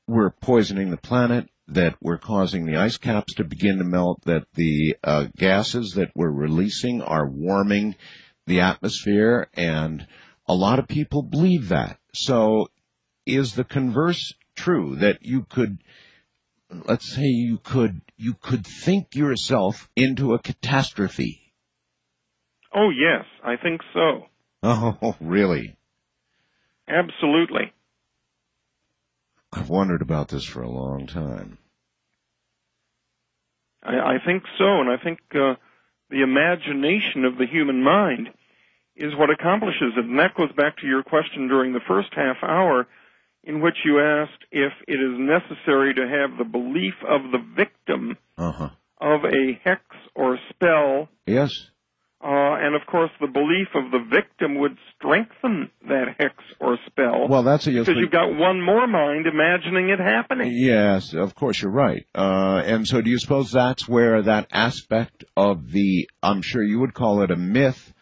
we're poisoning the planet, that we're causing the ice caps to begin to melt, that the gases that we're releasing are warming the atmosphere, and a lot of people believe that. So is the converse true, that you could, let's say you could think yourself into a catastrophe? Oh, yes, I think so. Oh, really? Absolutely. I've wondered about this for a long time. I think so, and I think the imagination of the human mind is what accomplishes it. And that goes back to your question during the first half hour, in which you asked if it is necessary to have the belief of the victim of a hex or spell. Yes. And, of course, the belief of the victim would strengthen that hex or spell. Well, that's because you've got one more mind imagining it happening. Yes, of course, you're right. And so do you suppose that's where that aspect of the, I'm sure you would call it a myth,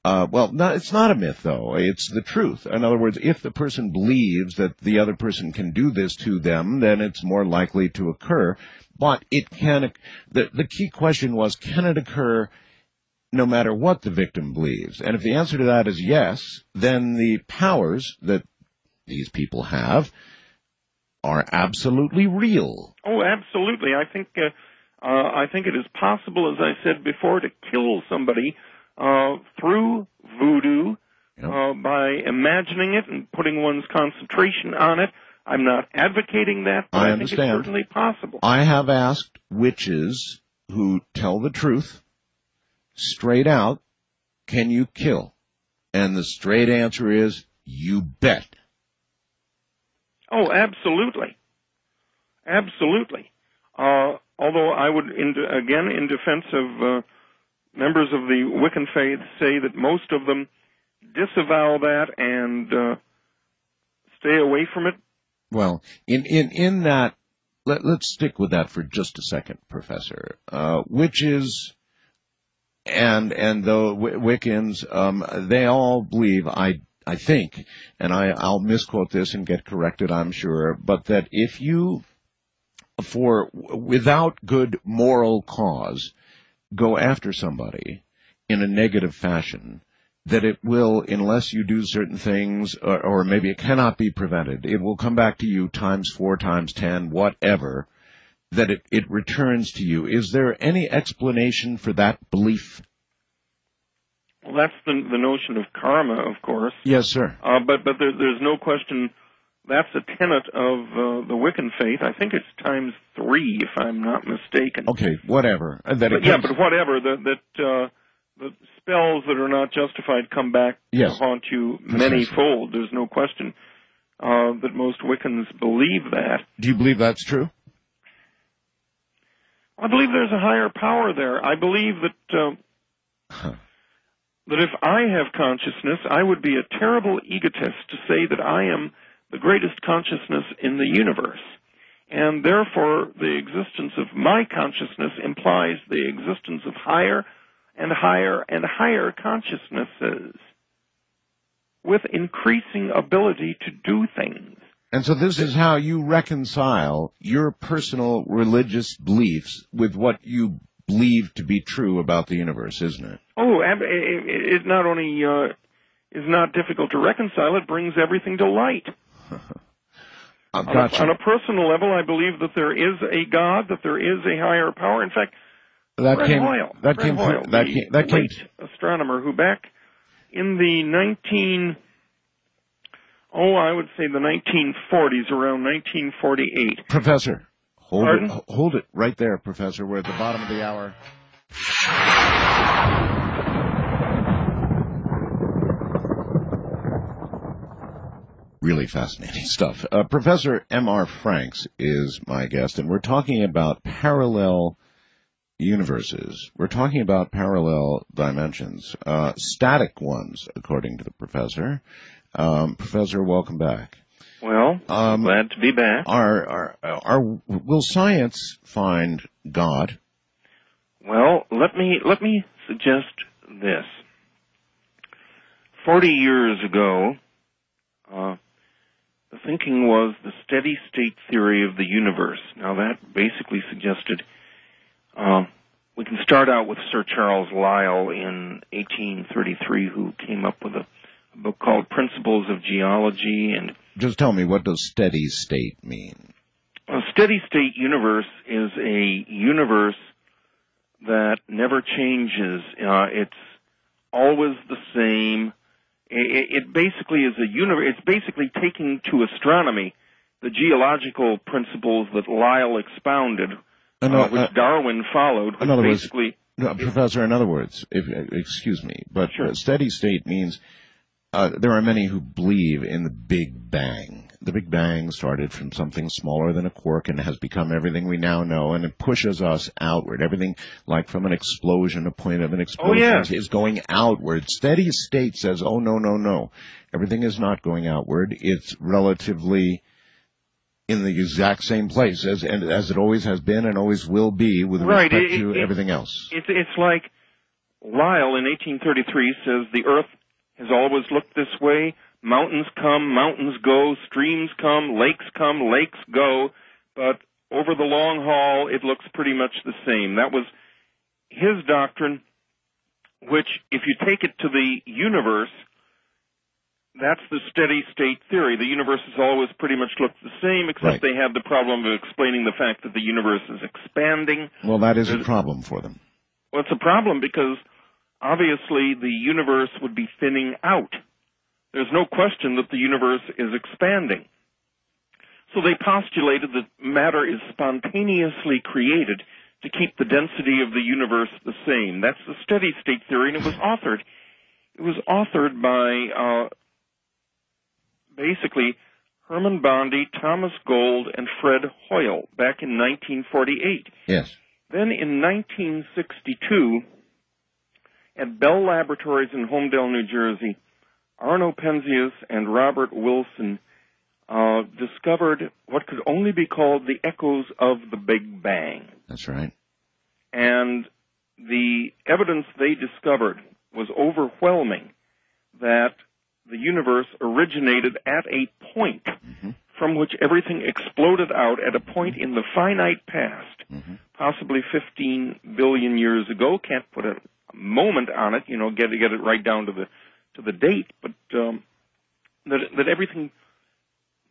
well, no, it's not a myth, though. It's the truth. In other words, if the person believes that the other person can do this to them, then it's more likely to occur. But it can, the key question was, can it occur no matter what the victim believes? And if the answer to that is yes, then the powers that these people have are absolutely real. Oh, absolutely. I think it is possible, as I said before, to kill somebody through voodoo by imagining it and putting one's concentration on it. I'm not advocating that, but I think it's certainly possible. I have asked witches who tell the truth straight out, can you kill? And the straight answer is, you bet. Oh, absolutely. Absolutely. Although I would, again, in defense of members of the Wiccan faith, say that most of them disavow that and stay away from it. Well, in that, let's stick with that for just a second, Professor. Witches and the Wiccans, they all believe, I think, and I'll misquote this and get corrected, I'm sure, but that if you, without good moral cause, go after somebody in a negative fashion, that it will, unless you do certain things, or maybe it cannot be prevented, it will come back to you times 4, times 10, whatever, that it returns to you. Is there any explanation for that belief? Well, that's the notion of karma, of course. Yes, sir. But there's no question that's a tenet of the Wiccan faith. I think it's times 3, if I'm not mistaken. Okay, whatever. But whatever. The spells that are not justified come back to haunt you many-fold. There's no question that most Wiccans believe that. Do you believe that's true? I believe there's a higher power there. I believe that that if I have consciousness, I would be a terrible egotist to say that I am the greatest consciousness in the universe. And therefore, the existence of my consciousness implies the existence of higher and higher and higher consciousnesses with increasing ability to do things. And so this is how you reconcile your personal religious beliefs with what you believe to be true about the universe, isn't it? Oh, it not only is not difficult to reconcile, it brings everything to light. On a personal level, I believe that there is a God, that there is a higher power. In fact, Fred Hoyle, the late astronomer, who back in the I would say the 1940s, around 1948. Professor, hold it right there, Professor. We're at the bottom of the hour. Really fascinating stuff. Professor MR Franks is my guest, and we're talking about parallel universes. We're talking about parallel dimensions, static ones, according to the professor. Professor, welcome back. Well, glad to be back. Will science find God? Well, let me suggest this. 40 years ago, the thinking was the steady-state theory of the universe. Now, that basically suggested we can start out with Sir Charles Lyell in 1833, who came up with a book called Principles of Geology. And just tell me, what does steady-state mean? A steady-state universe is a universe that never changes. It's always the same. It basically is a universe. It's basically taking to astronomy the geological principles that Lyell expounded, which Darwin followed, which basically... Professor, in other words, excuse me, but sure. Steady state means there are many who believe in the Big Bang. The Big Bang started from something smaller than a quark and has become everything we now know, and it pushes us outward. Everything, like from an explosion, a point of an explosion is going outward. Steady state says, oh, no. Everything is not going outward. It's relatively in the exact same place as it always has been and always will be with respect to everything else. It's like Lyell in 1833 says the Earth has always looked this way. Mountains come, mountains go, streams come, lakes go, but over the long haul, it looks pretty much the same. That was his doctrine, which, if you take it to the universe, that's the steady state theory. The universe has always pretty much looked the same, except they have the problem of explaining the fact that the universe is expanding. Well, that is a problem for them. Well, it's a problem because obviously the universe would be thinning out. There's no question that the universe is expanding. So they postulated that matter is spontaneously created to keep the density of the universe the same. That's the steady state theory, and it was authored by basically Herman Bondi, Thomas Gold, and Fred Hoyle back in 1948. Yes. Then in 1962, at Bell Laboratories in Homedale, New Jersey, Arno Penzias and Robert Wilson discovered what could only be called the echoes of the Big Bang. That's right. And the evidence they discovered was overwhelming that the universe originated at a point from which everything exploded out at a point in the finite past, possibly 15 billion years ago. Can't put a moment on it, get it right down to the date, but that everything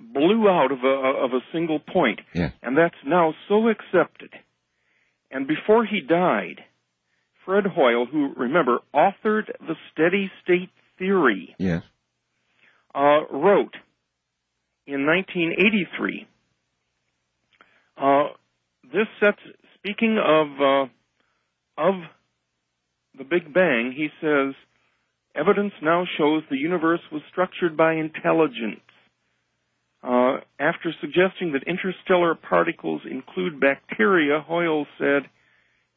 blew out of a single point. Yeah. And that's now so accepted. And before he died, Fred Hoyle, who, remember, authored the steady state theory, wrote in 1983, speaking of the Big Bang, he says, evidence now shows the universe was structured by intelligence. After suggesting that interstellar particles include bacteria, Hoyle said,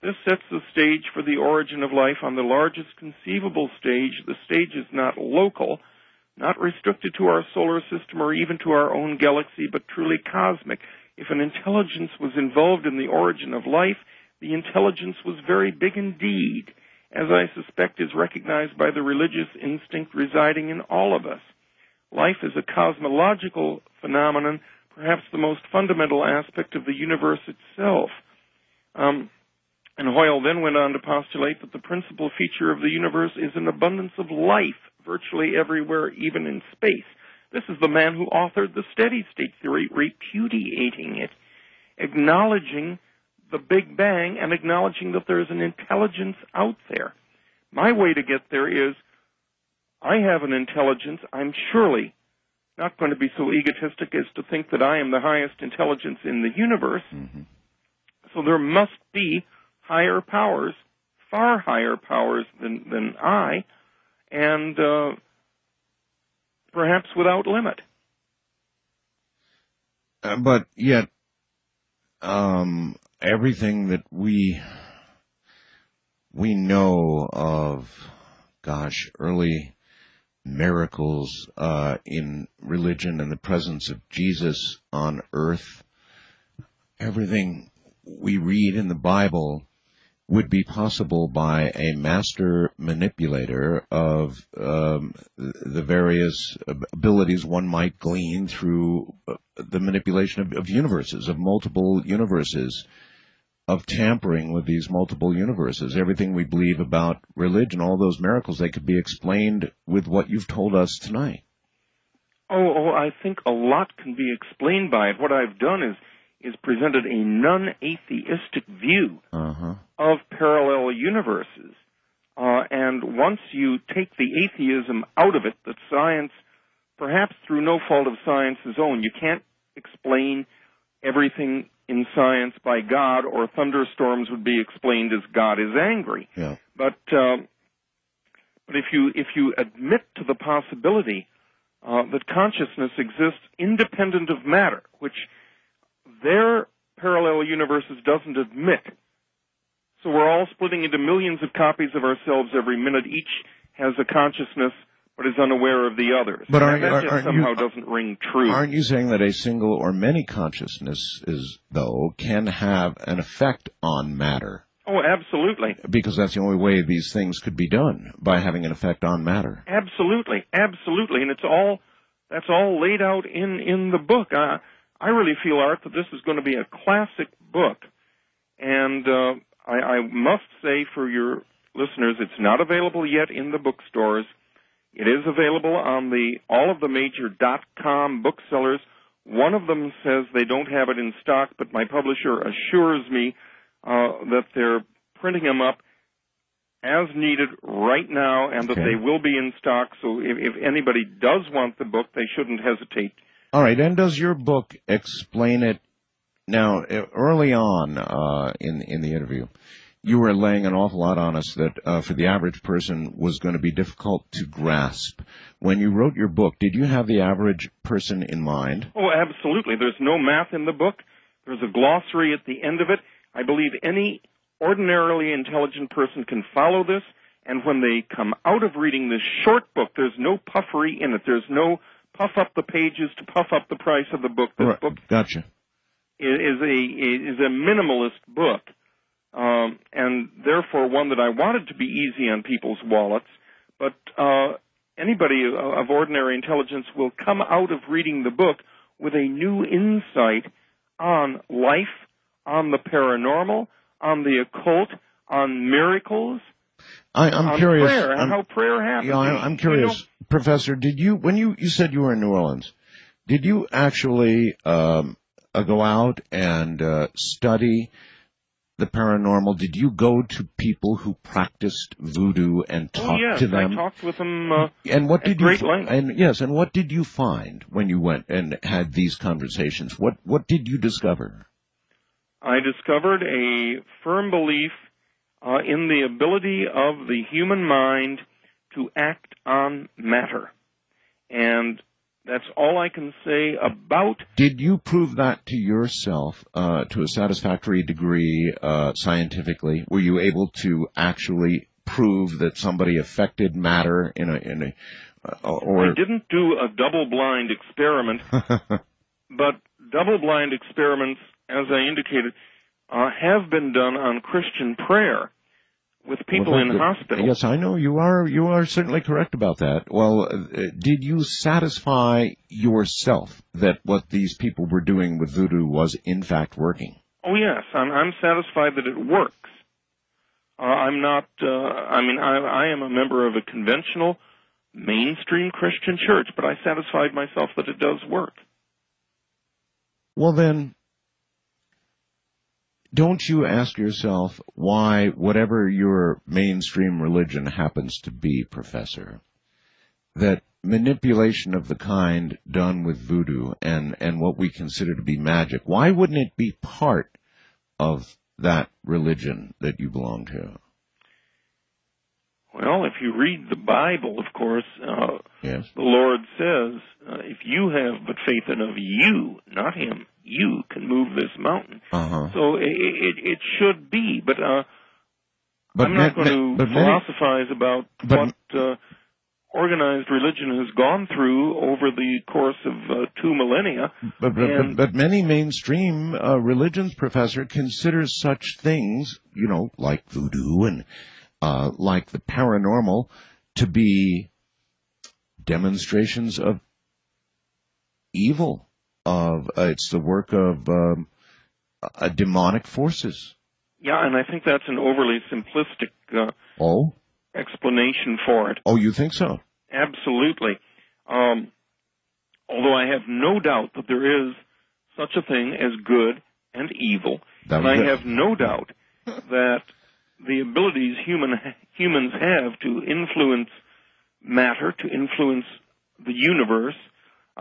this sets the stage for the origin of life on the largest conceivable stage. The stage is not local, not restricted to our solar system or even to our own galaxy, but truly cosmic. If an intelligence was involved in the origin of life, the intelligence was very big indeed, as I suspect is recognized by the religious instinct residing in all of us. Life is a cosmological phenomenon, perhaps the most fundamental aspect of the universe itself. And Hoyle then went on to postulate that the principal feature of the universe is an abundance of life virtually everywhere, even in space. This is the man who authored the steady state theory, repudiating it, acknowledging the Big Bang and acknowledging that there is an intelligence out there. My way to get there is, I have an intelligence. I'm surely not going to be so egotistic as to think that I am the highest intelligence in the universe. So there must be higher powers, far higher powers than I, and perhaps without limit. But yet, everything that we know of, early miracles in religion and the presence of Jesus on earth, everything we read in the Bible would be possible by a master manipulator of the various abilities one might glean through the manipulation of universes, of multiple universes, of tampering with these multiple universes. Everything we believe about religion, all those miracles, they could be explained with what you've told us tonight. I think a lot can be explained by it. What I've done is presented a non-atheistic view of parallel universes. And once you take the atheism out of it, that science, perhaps through no fault of science's own, you can't explain everything in science by God, or thunderstorms would be explained as God is angry. Yeah. But if you admit to the possibility that consciousness exists independent of matter, which their parallel universes doesn't admit, so we're all splitting into millions of copies of ourselves every minute. Each has a consciousness, but is unaware of the others. But that somehow doesn't ring true. Aren't you saying that a single or many consciousnesses, though, can have an effect on matter? Oh, absolutely. Because that's the only way these things could be done, by having an effect on matter. Absolutely, absolutely. And that's all laid out in the book. I really feel, Art, that this is going to be a classic book. And I must say for your listeners, it's not available yet in the bookstores. It is available on all of the major .com booksellers. One of them says they don't have it in stock, but my publisher assures me that they're printing them up as needed right now, and that they will be in stock. So if anybody does want the book, they shouldn't hesitate. All right, and does your book explain it? Now, early on in the interview, you were laying an awful lot on us that for the average person was going to be difficult to grasp. When you wrote your book, did you have the average person in mind? Oh, absolutely. There's no math in the book. There's a glossary at the end of it. I believe any ordinarily intelligent person can follow this, and when they come out of reading this short book, there's no puffery in it. There's no puff up the pages to puff up the price of the book. This book Gotcha. is a minimalist book, and therefore one that I wanted to be easy on people's wallets. But anybody of ordinary intelligence will come out of reading the book with a new insight on life, on the paranormal, on the occult, on miracles, I'm on curious. prayer, and how prayer happens. Yeah, I'm curious. Professor, did you, when you said you were in New Orleans, did you actually go out and study the paranormal? Did you go to people who practiced voodoo and talk to them? I talked with them and what did at great length. And what did you find when you went and had these conversations? What did you discover? I discovered a firm belief in the ability of the human mind to act on matter. And that's all I can say about... Did you prove that to yourself to a satisfactory degree scientifically? Were you able to actually prove that somebody affected matter I didn't do a double-blind experiment, but double-blind experiments, as I indicated, have been done on Christian prayer with people in hospitals. Yes, I know. You are certainly correct about that. Well, did you satisfy yourself that what these people were doing with voodoo was in fact working? Oh, yes. I'm satisfied that it works. I'm not, I am a member of a conventional mainstream Christian church, but I satisfied myself that it does work. Well, then, don't you ask yourself why, whatever your mainstream religion happens to be, Professor, that manipulation of the kind done with voodoo and what we consider to be magic, why wouldn't it be part of that religion that you belong to? Well, if you read the Bible, of course, yes, the Lord says, if you have but faith in of you, not him, you can move this mountain. So it should be, but I'm not going to philosophize about what organized religion has gone through over the course of 2 millennia. But many mainstream religions, Professor, consider such things, like voodoo and like the paranormal, to be demonstrations of evil. It's the work of demonic forces. Yeah, and I think that's an overly simplistic explanation for it. Oh, you think so? Absolutely. Although I have no doubt that there is such a thing as good and evil, and I have no doubt that the abilities humans have to influence matter, to influence the universe,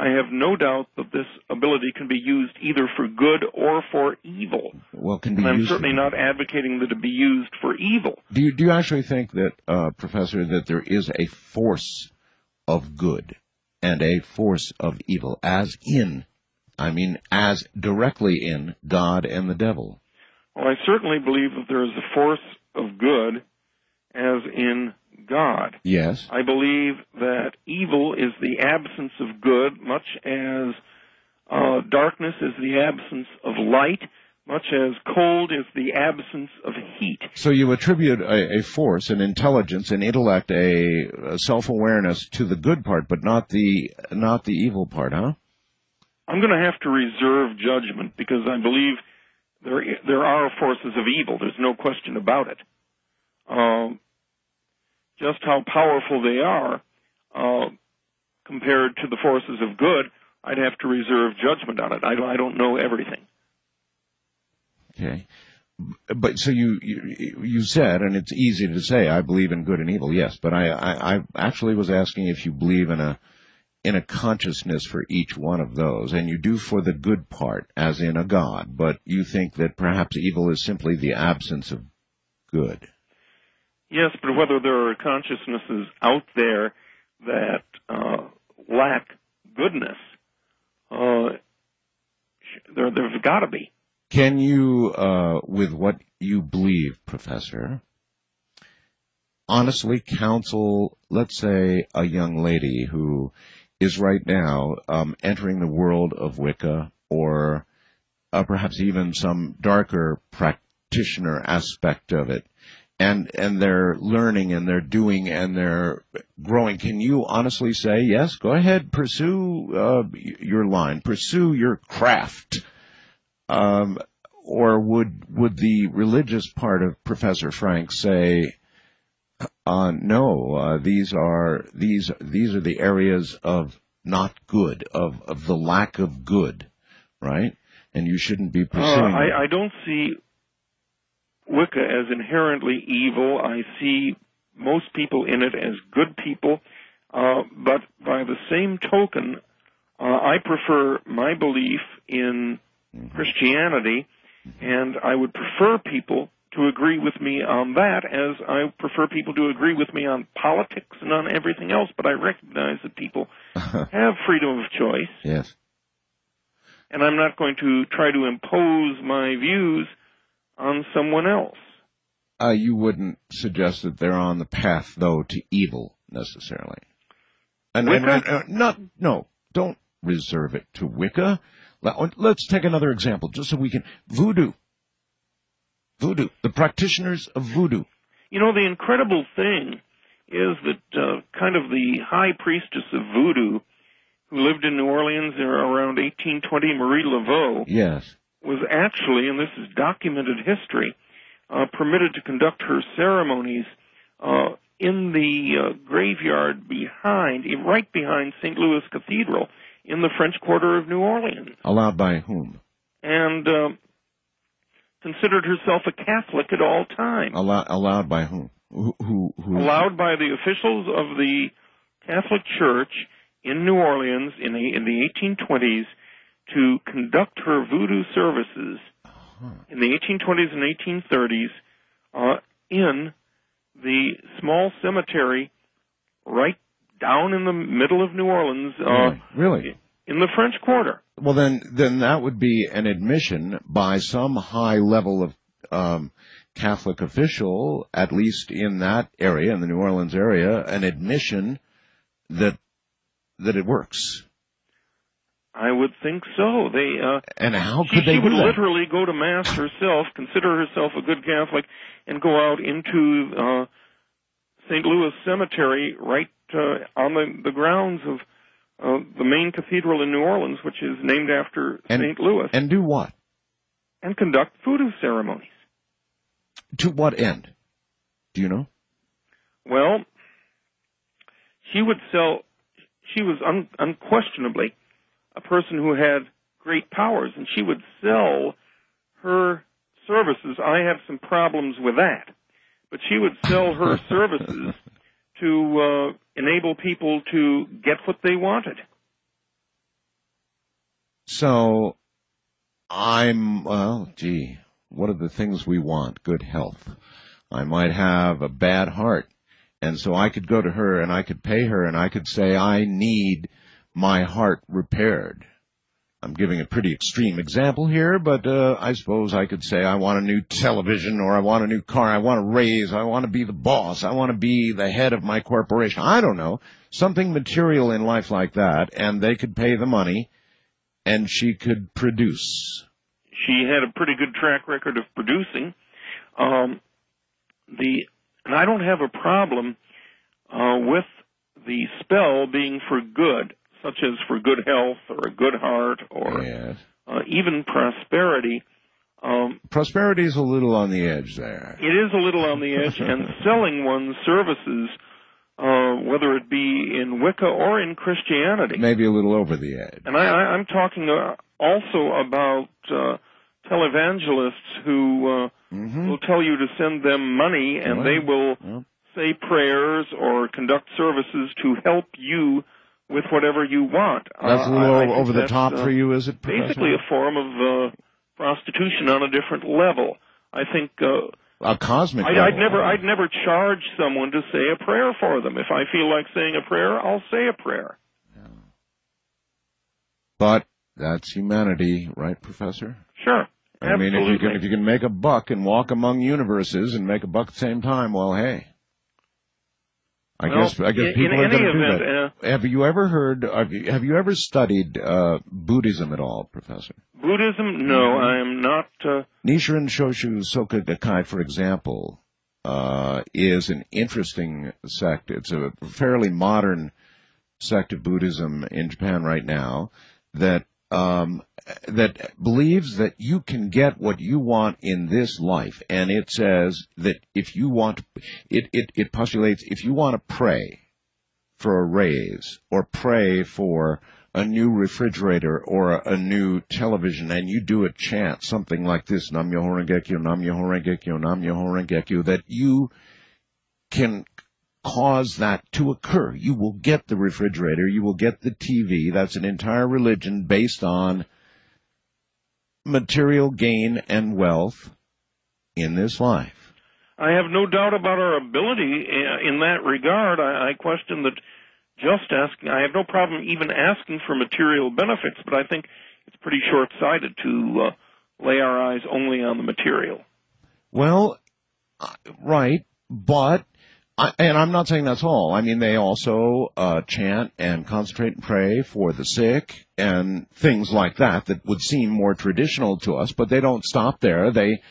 I have no doubt that this ability can be used either for good or for evil. Well, can be and I'm used certainly not advocating that it be used for evil. Do you actually think that, Professor, that there is a force of good and a force of evil, as directly in God and the devil? Well, I certainly believe that there is a force of good as in God. Yes. I believe that evil is the absence of good, much as darkness is the absence of light, much as cold is the absence of heat. So you attribute a force, an intelligence, an intellect, a self-awareness to the good part, but not the evil part, huh? I'm going to have to reserve judgment because I believe there are forces of evil. There's no question about it. Just how powerful they are compared to the forces of good, I'd have to reserve judgment on it. I don't know everything. Okay. But so you said, and it's easy to say, I believe in good and evil, yes, but I actually was asking if you believe in a consciousness for each one of those, and you do for the good part, as in a God, but you think that perhaps evil is simply the absence of good. Yes, but whether there are consciousnesses out there that lack goodness, there's got to be. Can you, with what you believe, Professor, honestly counsel, let's say, a young lady who is right now entering the world of Wicca, or perhaps even some darker practitioner aspect of it, and they're learning and they're doing and they're growing? Can you honestly say, yes, go ahead, pursue your line, pursue your craft? Or would the religious part of Professor Franks say, no, these are the areas of not good, of the lack of good, right? And you shouldn't be pursuing it. I don't see Wicca as inherently evil. I see most people in it as good people. But by the same token, I prefer my belief in Christianity, and I would prefer people to agree with me on that, as I prefer people to agree with me on politics and on everything else, but I recognize that people have freedom of choice. Yes. And I'm not going to try to impose my views on someone else. You wouldn't suggest that they're on the path, though, to evil, necessarily. No, don't reserve it to Wicca. Let's take another example, just so we can. Voodoo, the practitioners of voodoo. You know, the incredible thing is that kind of the high priestess of voodoo, who lived in New Orleans around 1820, Marie Laveau, yes, was actually, and this is documented history, permitted to conduct her ceremonies in the graveyard right behind St. Louis Cathedral in the French Quarter of New Orleans. Allowed by whom? And considered herself a Catholic at all times. Allowed by whom? Who? Allowed by the officials of the Catholic Church in New Orleans in the 1820s to conduct her voodoo services in the 1820s and 1830s in the small cemetery right down in the middle of New Orleans. Really? In the French Quarter. Well, then that would be an admission by some high level of Catholic official, at least in that area, in the New Orleans area, an admission that it works. I would think so. And how could they do that? She would literally go to Mass herself, consider herself a good Catholic, and go out into St. Louis Cemetery right on the grounds of the main cathedral in New Orleans, which is named after St. Louis. And do what? And conduct voodoo ceremonies. To what end? Do you know? Well, she was unquestionably a person who had great powers, and she would sell her services. I have some problems with that. But she would sell her services to enable people to get what they wanted. So well, gee, what are the things we want? Good health. I might have a bad heart. And so I could go to her and I could pay her and I could say, I need my heart repaired. I'm giving a pretty extreme example here, but I suppose I could say I want a new television, or I want a new car, I want a raise, I want to be the boss, I want to be the head of my corporation. I don't know, something material in life like that, and they could pay the money, and she could produce. She had a pretty good track record of producing. And I don't have a problem with the spell being for good, such as for good health or a good heart or Yes. Even prosperity. Prosperity is a little on the edge there. It is a little on the edge, and selling one's services, whether it be in Wicca or in Christianity. Maybe a little over the edge. And I'm talking also about televangelists who will tell you to send them money, and they will say prayers or conduct services to help you with whatever you want. That's a little over the top for you, is it, Professor? Basically a form of prostitution on a different level. I think a cosmic level. I'd never charge someone to say a prayer for them. If I feel like saying a prayer, I'll say a prayer. Yeah. But that's humanity, right, Professor? Sure. I mean, if you can make a buck and walk among universes and make a buck at the same time, well, hey. I guess people are going to do that. Have you ever studied Buddhism at all, Professor? Buddhism? No, I am not. Nichiren Shoshu Soka Gakkai, for example, is an interesting sect. It's a fairly modern sect of Buddhism in Japan right now that believes that you can get what you want in this life, and it says that if you want, it postulates if you want to pray for a raise or pray for a new refrigerator or a new television, and you do a chant, something like this, Nam Myoho Renge Kyo, Nam Myoho Renge Kyo, Nam Myoho Renge Kyo, that you can cause that to occur. You will get the refrigerator, you will get the TV. That's an entire religion based on material gain and wealth in this life. I have no doubt about our ability in that regard. I question that just asking, I have no problem even asking for material benefits, but I think it's pretty short-sighted to lay our eyes only on the material. Well, right, but and I'm not saying that's all. I mean, they also chant and concentrate and pray for the sick and things like that would seem more traditional to us, but they don't stop there. They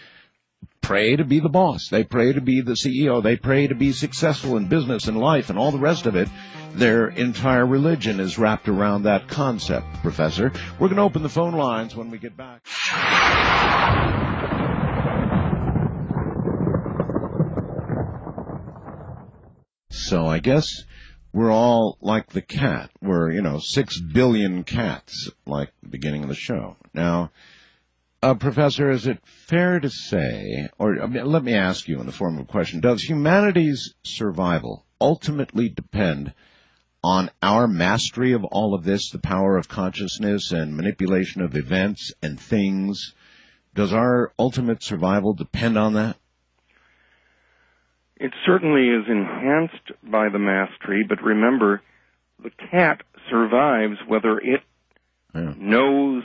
pray to be the boss. They pray to be the CEO. They pray to be successful in business and life and all the rest of it. Their entire religion is wrapped around that concept, Professor. We're going to open the phone lines when we get back. So I guess we're all like the cat. We're, 6 billion cats, like the beginning of the show. Now, Professor, is it fair to say, let me ask you in the form of a question, does humanity's survival ultimately depend on our mastery of all of this, the power of consciousness and manipulation of events and things? Does our ultimate survival depend on that? It certainly is enhanced by the mastery, but remember, the cat survives whether it knows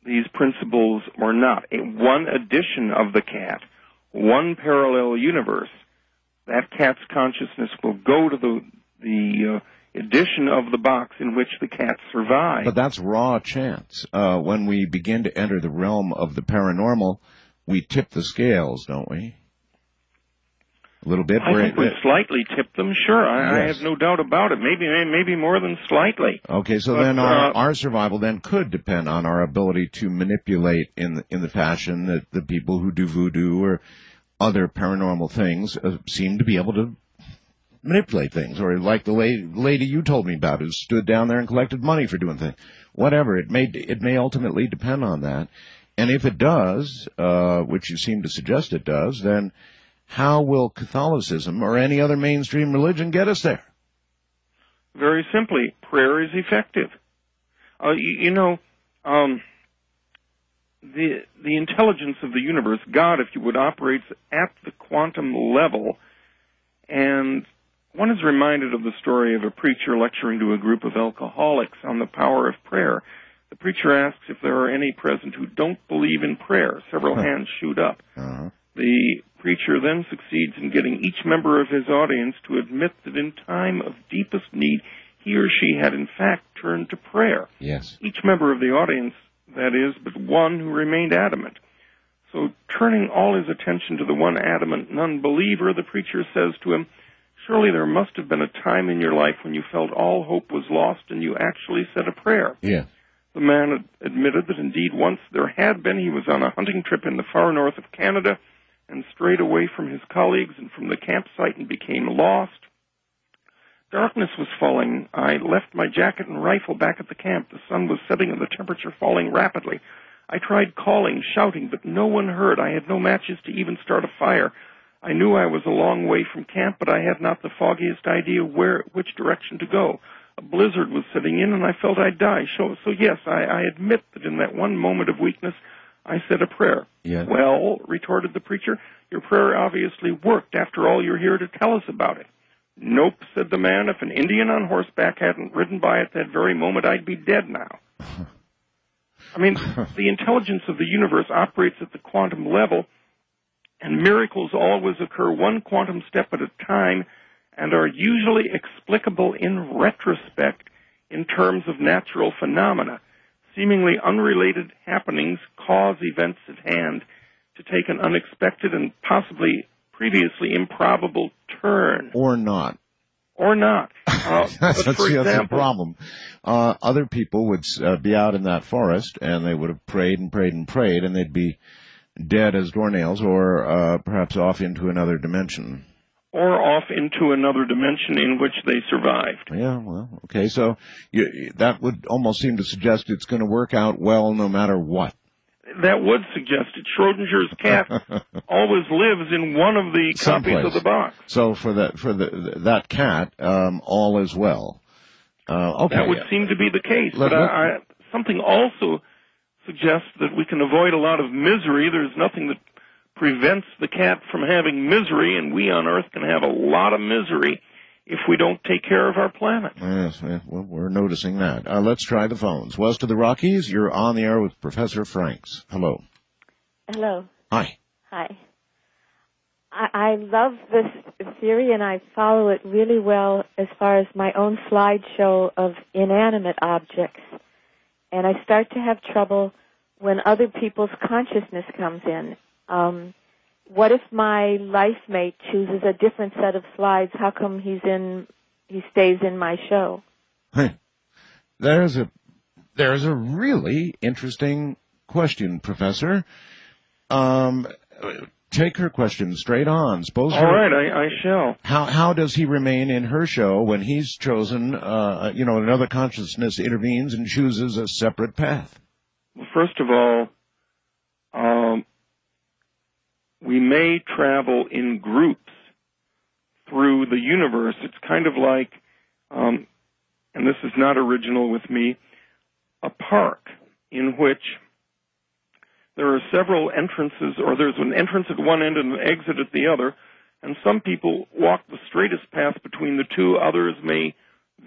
these principles or not. One addition of the cat, one parallel universe, that cat's consciousness will go to the addition of the box in which the cat survives. But that's raw chance. When we begin to enter the realm of the paranormal, we tip the scales, don't we? A little bit. I think we slightly tip them, sure. I have no doubt about it. Maybe more than slightly. Okay, so then our survival then could depend on our ability to manipulate in the fashion that the people who do voodoo or other paranormal things seem to be able to manipulate things, or like the lady you told me about who stood down there and collected money for doing things. Whatever, it may ultimately depend on that. And if it does, which you seem to suggest it does, then how will Catholicism or any other mainstream religion get us there? Very simply, prayer is effective. the intelligence of the universe, God, if you would, operates at the quantum level. And one is reminded of the story of a preacher lecturing to a group of alcoholics on the power of prayer. The preacher asks if there are any present who don't believe in prayer. Several hands shoot up. The preacher then succeeds in getting each member of his audience to admit that in time of deepest need, he or she had in fact turned to prayer. Yes. Each member of the audience, that is, but one who remained adamant. So turning all his attention to the one adamant non-believer, the preacher says to him, surely there must have been a time in your life when you felt all hope was lost and you actually said a prayer. Yeah. The man admitted that indeed once there had been. He was on a hunting trip in the far north of Canada and strayed away from his colleagues and from the campsite and became lost. Darkness was falling. I left my jacket and rifle back at the camp. The sun was setting and the temperature falling rapidly. I tried calling, shouting, but no one heard. I had no matches to even start a fire. I knew I was a long way from camp, but I had not the foggiest idea which direction to go. A blizzard was setting in, and I felt I'd die. So yes, I admit that in that one moment of weakness, I said a prayer. Yeah. Well, retorted the preacher, your prayer obviously worked. After all, you're here to tell us about it. Nope, said the man. If an Indian on horseback hadn't ridden by at that very moment, I'd be dead now. I mean, the intelligence of the universe operates at the quantum level, and miracles always occur one quantum step at a time and are usually explicable in retrospect in terms of natural phenomena. Seemingly unrelated happenings cause events at hand to take an unexpected and possibly previously improbable turn. Or not. Or not. That's the problem. Other people would be out in that forest, and they would have prayed and prayed and prayed, and they'd be dead as doornails, or perhaps off into another dimension. Or off into another dimension in which they survived. Yeah, well, okay, so that would almost seem to suggest it's going to work out well no matter what. That would suggest it. Schrodinger's cat always lives in one of the copies of the box. So for that cat, all is well. Okay. That would seem to be the case. But something also suggests that we can avoid a lot of misery. There's nothing that prevents the cat from having misery, and we on Earth can have a lot of misery if we don't take care of our planet. Yes, well, we're noticing that. Let's try the phones. West of the Rockies, you're on the air with Professor Franks. Hello. Hello. Hi. Hi. I love this theory, and I follow it really well as far as my own slideshow of inanimate objects. And I start to have trouble when other people's consciousness comes in. What if my life mate chooses a different set of slides? How come he stays in my show? There's a really interesting question, Professor. Take her question straight on. All right, I shall. How does he remain in her show when he's chosen, another consciousness intervenes and chooses a separate path? Well, first of all, we may travel in groups through the universe. It's kind of like, and this is not original with me, a park in which there are several entrances, or there's an entrance at one end and an exit at the other, and some people walk the straightest path between the two. Others may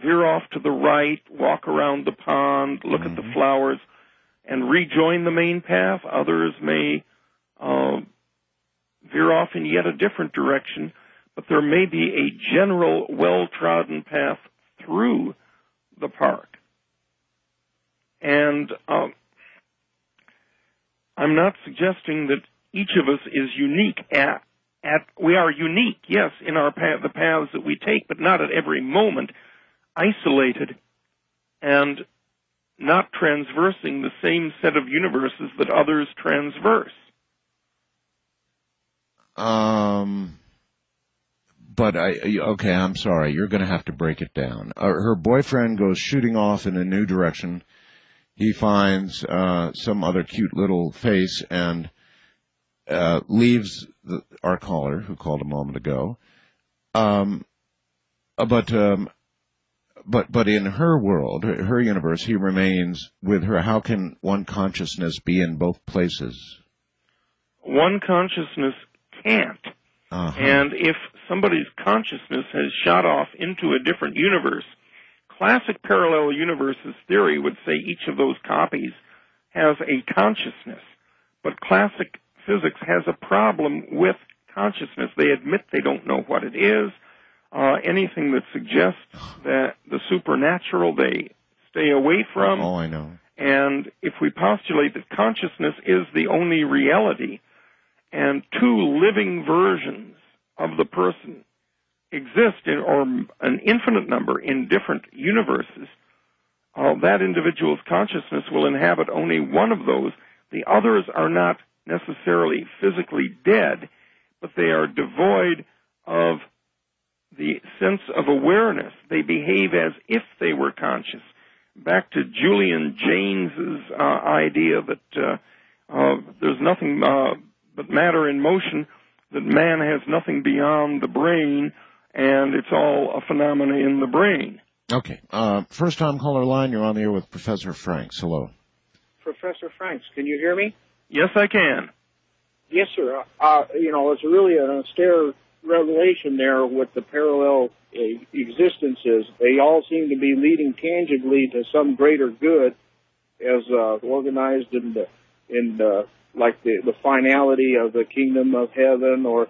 veer off to the right, walk around the pond, look at the flowers, and rejoin the main path. Others may veer off in yet a different direction, but there may be a general well-trodden path through the park. And I'm not suggesting that each of us is unique we are unique, yes, in our the paths that we take, but not at every moment, isolated and not transversing the same set of universes that others transverse. But I'm sorry, you're going to have to break it down. Her boyfriend goes shooting off in a new direction. He finds some other cute little face and leaves our caller, who called a moment ago. But But in her world, her universe, he remains with her. How can one consciousness be in both places? One consciousness can't. And if somebody's consciousness has shot off into a different universe, classic parallel universes theory would say each of those copies has a consciousness. But classic physics has a problem with consciousness. They admit they don't know what it is. Anything that suggests that the supernatural, they stay away from. Oh, I know. And if we postulate that consciousness is the only reality, and two living versions of the person exist or an infinite number in different universes, that individual's consciousness will inhabit only one of those. The others are not necessarily physically dead, but they are devoid of the sense of awareness. They behave as if they were conscious. Back to Julian Jaynes's idea that there's nothing but matter in motion, that man has nothing beyond the brain, and it's all a phenomena in the brain. Okay. First-time caller line, you're on the air with Professor Franks. Hello. Professor Franks, can you hear me? Yes, I can. Yes, sir. It's really an austere revelation there with the parallel existences. They all seem to be leading tangibly to some greater good, as organized in the finality of the kingdom of heaven, or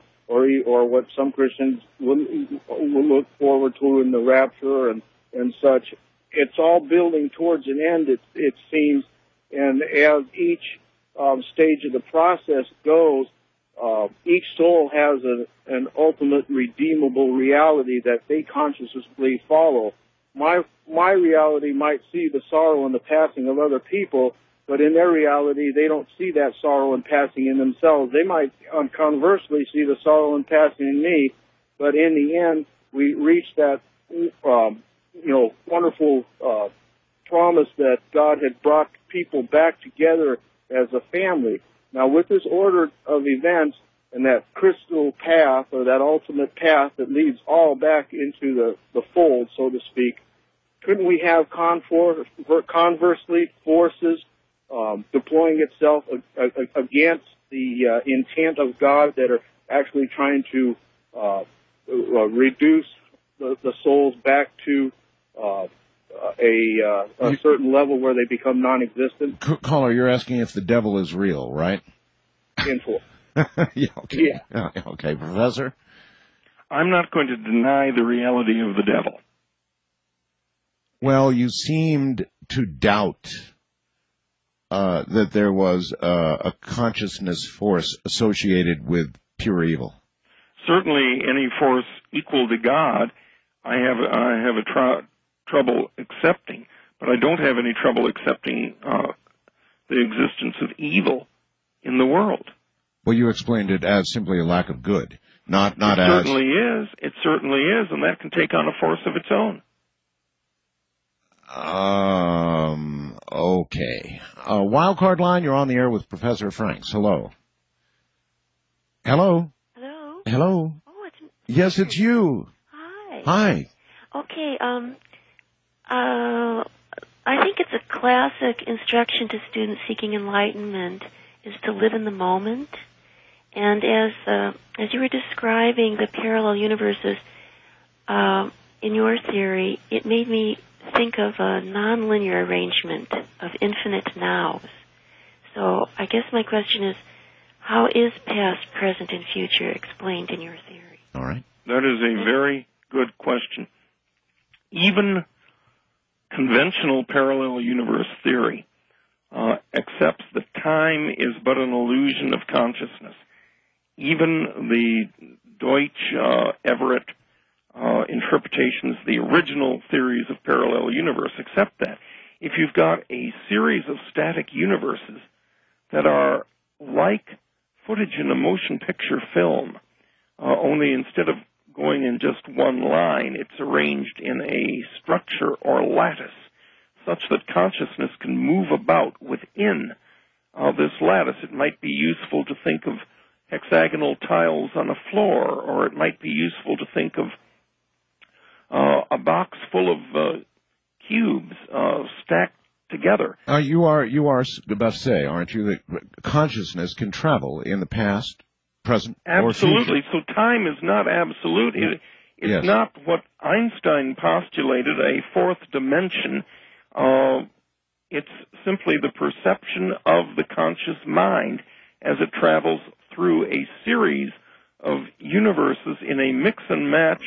what some Christians will look forward to in the rapture and such. It's all building towards an end, it seems, and as each stage of the process goes, each soul has an ultimate redeemable reality that they consciously follow. My reality might see the sorrow and the passing of other people, but in their reality, they don't see that sorrow and passing in themselves. They might, conversely, see the sorrow and passing in me, but in the end, we reach that, wonderful promise that God had brought people back together as a family. Now, with this order of events and that crystal path, or that ultimate path that leads all back into the fold, so to speak, couldn't we have conversely forces deploying itself against the intent of God that are actually trying to reduce the souls back to a certain level where they become non-existent? Caller, you're asking if the devil is real, right? In full. Yeah, okay. Yeah. Okay, Professor? I'm not going to deny the reality of the devil. Well, you seemed to doubt that there was a consciousness force associated with pure evil. Certainly, any force equal to God, I have trouble accepting, but I don't have any trouble accepting the existence of evil in the world. Well, you explained it as simply a lack of good, not it as... certainly is. It certainly is, and that can take on a force of its own. Okay. Wildcard line, you're on the air with Professor Franks. Hello. Hello. Hello. Hello. Oh, it's... Yes, it's you. Hi. Hi. Okay, I think it's a classic instruction to students seeking enlightenment is to live in the moment. And as you were describing the parallel universes in your theory, it made me think of a nonlinear arrangement of infinite nows. So I guess my question is, how is past, present, and future explained in your theory? All right. That is a very good question. Even conventional parallel universe theory accepts that time is but an illusion of consciousness. Even the Deutsch, Everett interpretations, the original theories of parallel universe, accept that. If you've got a series of static universes that are like footage in a motion picture film, only instead of going in just one line, it's arranged in a structure or lattice such that consciousness can move about within this lattice. It might be useful to think of hexagonal tiles on a floor, or it might be useful to think of a box full of cubes stacked together. You are about to say, aren't you, that consciousness can travel in the past, present, or future? Absolutely. So time is not absolute. It's not what Einstein postulated, a fourth dimension. It's simply the perception of the conscious mind as it travels through a series of universes in a mix-and-match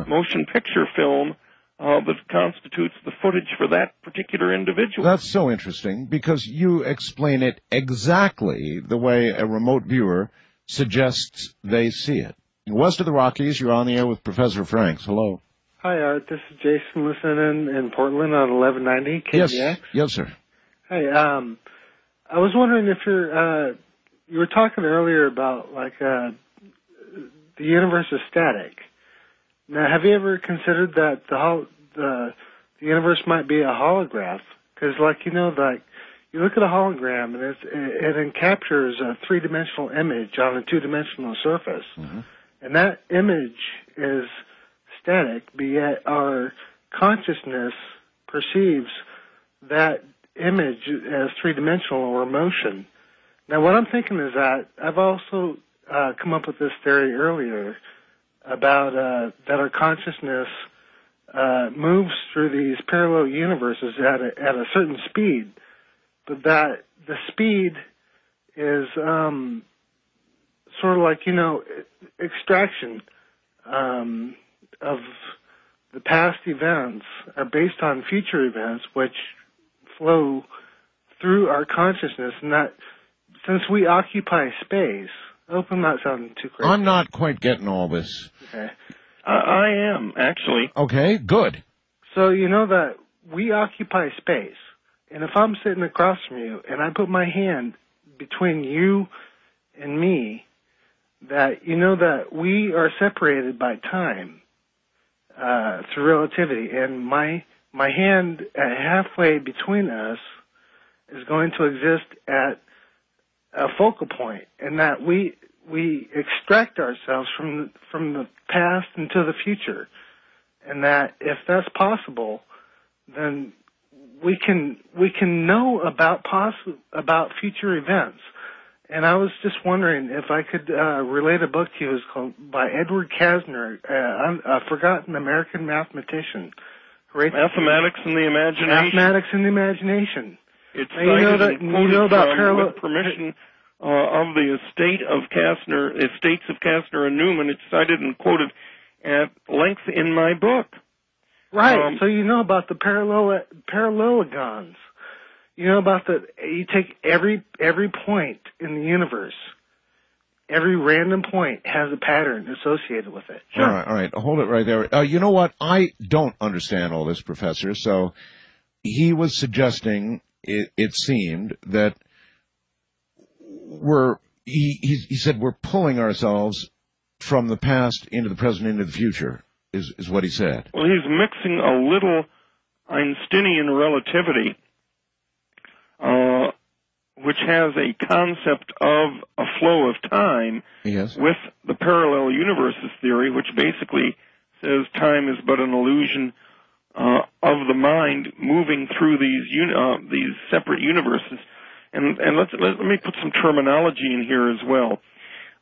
motion picture film that constitutes the footage for that particular individual. That's so interesting, because you explain it exactly the way a remote viewer suggests they see it. West of the Rockies, you're on the air with Professor Franks. Hello. Hi, Art. This is Jason listening in Portland on 1190 KDX. Yes, sir. Hey, I was wondering if you were talking earlier about, the universe is static. Now, have you ever considered that the universe might be a holograph? Because, you look at a hologram, and it captures a three-dimensional image on a two-dimensional surface. Mm-hmm. And that image is static, but yet our consciousness perceives that image as three-dimensional or motion. Now, what I'm thinking is that I've also come up with this theory earlier about that our consciousness moves through these parallel universes at a certain speed, but that the speed is sort of extraction of the past events are based on future events which flow through our consciousness, and that since we occupy space, I hope I'm not sounding too crazy. I'm not quite getting all this. Okay. I am, actually. Okay, good. So you know that we occupy space, and if I'm sitting across from you and I put my hand between you and me, that you know that we are separated by time through relativity, and my hand at halfway between us is going to exist at a focal point, and that we extract ourselves from the past into the future, and that if that's possible, then we can know about future events. And I was just wondering if I could relate a book to you. It's called by Edward Kasner, a forgotten American mathematician. Mathematics in the Imagination. Mathematics in the Imagination. It's cited with permission of the estates of Kasner and Newman. It's cited and quoted at length in my book. Right. So you know about the parallelograms. You know about you take every point in the universe. Every random point has a pattern associated with it. Sure. All right. Hold it right there. You know what? I don't understand all this, Professor. So he was suggesting, it seemed, that he said we're pulling ourselves from the past into the present, into the future, is what he said. Well, he's mixing a little Einsteinian relativity, which has a concept of a flow of time, yes, with the parallel universes theory, which basically says time is but an illusion of the mind moving through these separate universes. And let me put some terminology in here as well.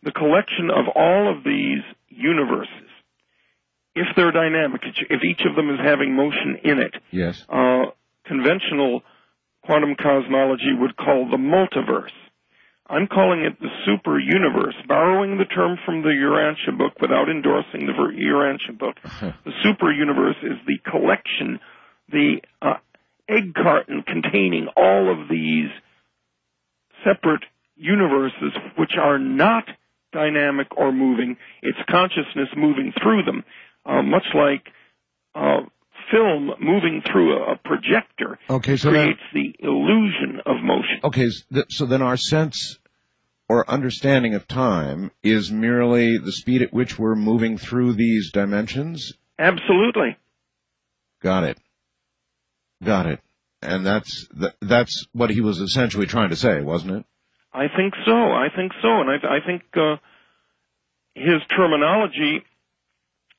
The collection of all of these universes, if they're dynamic, if each of them is having motion in it, yes, conventional quantum cosmology would call the multiverse. I'm calling it the super universe, borrowing the term from the Urantia book without endorsing the Urantia book. The super universe is the collection, the egg carton containing all of these separate universes which are not dynamic or moving. It's consciousness moving through them, much like film moving through a projector creates the illusion of motion. Okay, so then our sense or understanding of time is merely the speed at which we're moving through these dimensions? Absolutely. Got it. And that's what he was essentially trying to say, wasn't it? I think so. And I think his terminology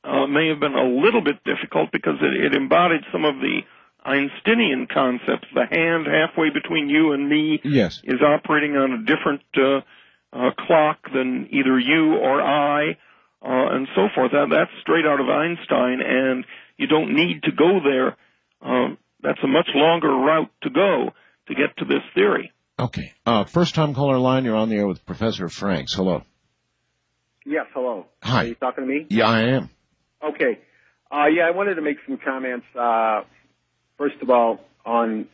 may have been a little bit difficult because it embodied some of the Einsteinian concepts. The hand halfway between you and me Yes. is operating on a different clock than either you or I, and so forth. That's straight out of Einstein, and you don't need to go there. That's a much longer route to go to get to this theory. Okay. First-time caller line, you're on the air with Professor Franks. Hello. Yes, hello. Hi. Are you talking to me? Yeah, I am. Okay. I wanted to make some comments. First of all, I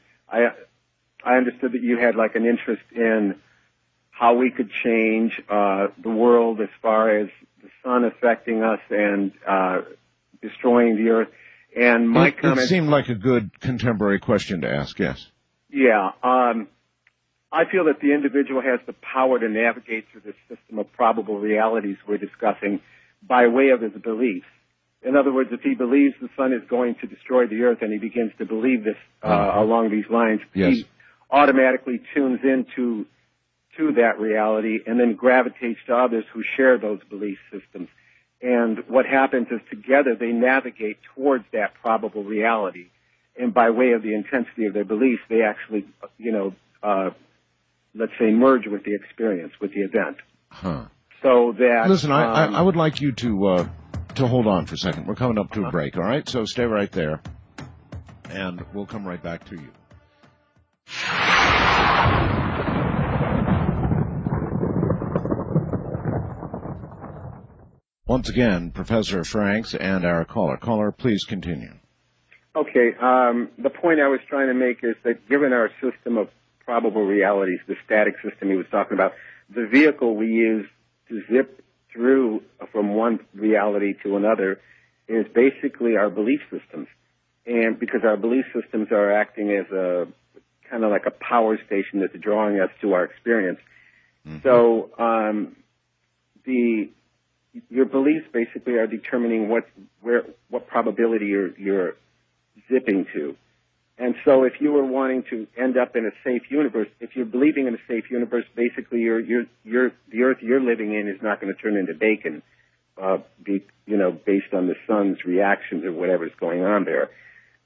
understood that you had like an interest in how we could change the world as far as the sun affecting us and destroying the earth. And my comment... It seemed like a good contemporary question to ask, yes. Yeah. I feel that the individual has the power to navigate through this system of probable realities we're discussing by way of his beliefs. In other words, if he believes the sun is going to destroy the earth and he begins to believe this along these lines, yes, he automatically tunes into that reality and then gravitates to others who share those belief systems. And what happens is together they navigate towards that probable reality. And by way of the intensity of their beliefs, they actually, let's say, merge with the experience, with the event. Huh. So that... Listen, I would like you to hold on for a second. We're coming up to a break, all right? So stay right there, and we'll come right back to you. Once again, Professor Franks and our caller. Caller, please continue. Okay. The point I was trying to make is that given our system of probable realities, the static system he was talking about, the vehicle we use to zip through from one reality to another is basically our belief systems. And because our belief systems are acting as a kind of like a power station that's drawing us to our experience. Mm-hmm. So your beliefs basically are determining what probability you're zipping to. And so if you were wanting to end up in a safe universe, if you're believing in a safe universe, basically the earth you're living in is not going to turn into bacon, based on the sun's reactions or whatever's going on there.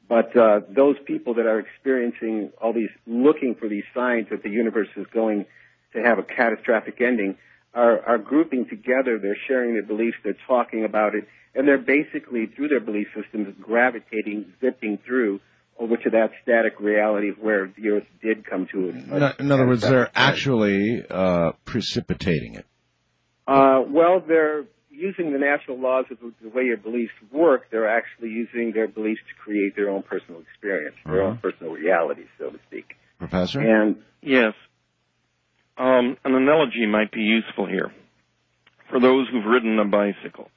But those people that are experiencing all these, looking for these signs that the universe is going to have a catastrophic ending, are grouping together. They're sharing their beliefs. They're talking about it. And they're basically, through their belief systems, gravitating, zipping through over to that static reality where the Earth did come to it. In other words, they're actually precipitating it. Well, they're using the natural laws of the way your beliefs work. They're actually using their beliefs to create their own personal experience, their own personal reality, so to speak. Professor? And yes. An analogy might be useful here. For those who've ridden a bicycle,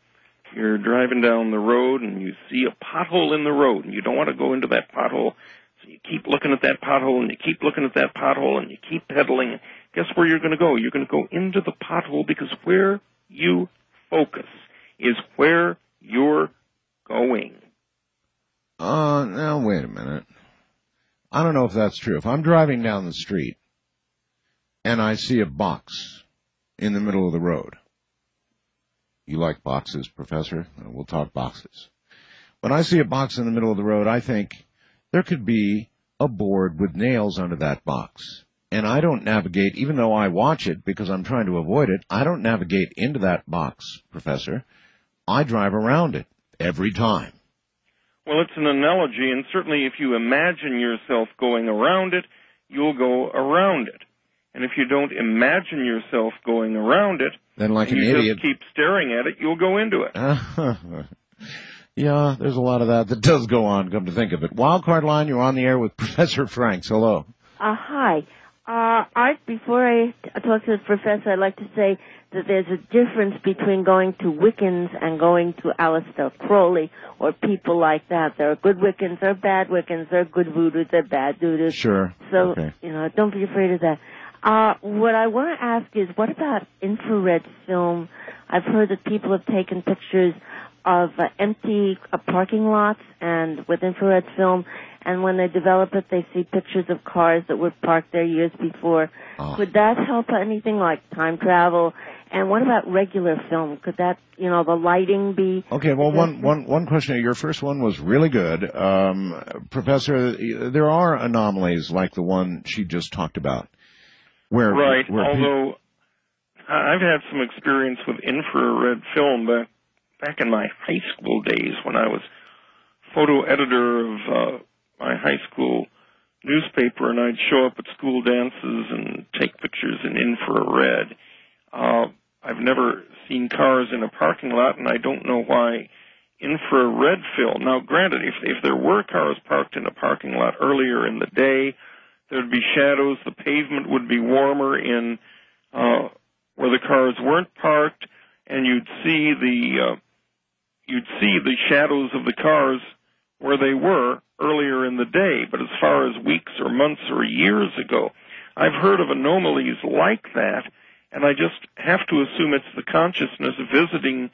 you're driving down the road and you see a pothole in the road, and you don't want to go into that pothole, so you keep looking at that pothole, and you keep looking at that pothole, and you keep pedaling. Guess where you're going to go? You're going to go into the pothole, because where you focus is where you're going. Now, wait a minute. I don't know if that's true. If I'm driving down the street and I see a box in the middle of the road. You like boxes, Professor? We'll talk boxes. When I see a box in the middle of the road, I think there could be a board with nails under that box. And I don't navigate, even though I watch it because I'm trying to avoid it, I don't navigate into that box, Professor. I drive around it every time. Well, it's an analogy, and certainly if you imagine yourself going around it, you'll go around it. And if you don't imagine yourself going around it, then like an you idiot, just keep staring at it, you'll go into it. Yeah, there's a lot of that does go on, come to think of it. Wildcard line, you're on the air with Professor Franks. Hello. Hi. Before I talk to the professor, I'd like to say that there's a difference between going to Wiccans and going to Aleister Crowley or people like that. There are good Wiccans, there are bad Wiccans, there are good voodoos, there are bad voodoos. Sure. So, okay. Don't be afraid of that. What I want to ask is, what about infrared film? I've heard that people have taken pictures of empty parking lots and with infrared film, and when they develop it, they see pictures of cars that were parked there years before. Oh. Could that help anything like time travel? And what about regular film? Could that, the lighting be... Okay, well, one question. Your first one was really good. Professor, there are anomalies like the one she just talked about. Where although I've had some experience with infrared film back in my high school days when I was photo editor of my high school newspaper, and I'd show up at school dances and take pictures in infrared. I've never seen cars in a parking lot, and I don't know why infrared film. Now, granted, if there were cars parked in a parking lot earlier in the day, there'd be shadows. The pavement would be warmer in where the cars weren't parked, and you'd see the shadows of the cars where they were earlier in the day. But as far as weeks or months or years ago, I've heard of anomalies like that, and I just have to assume it's the consciousness visiting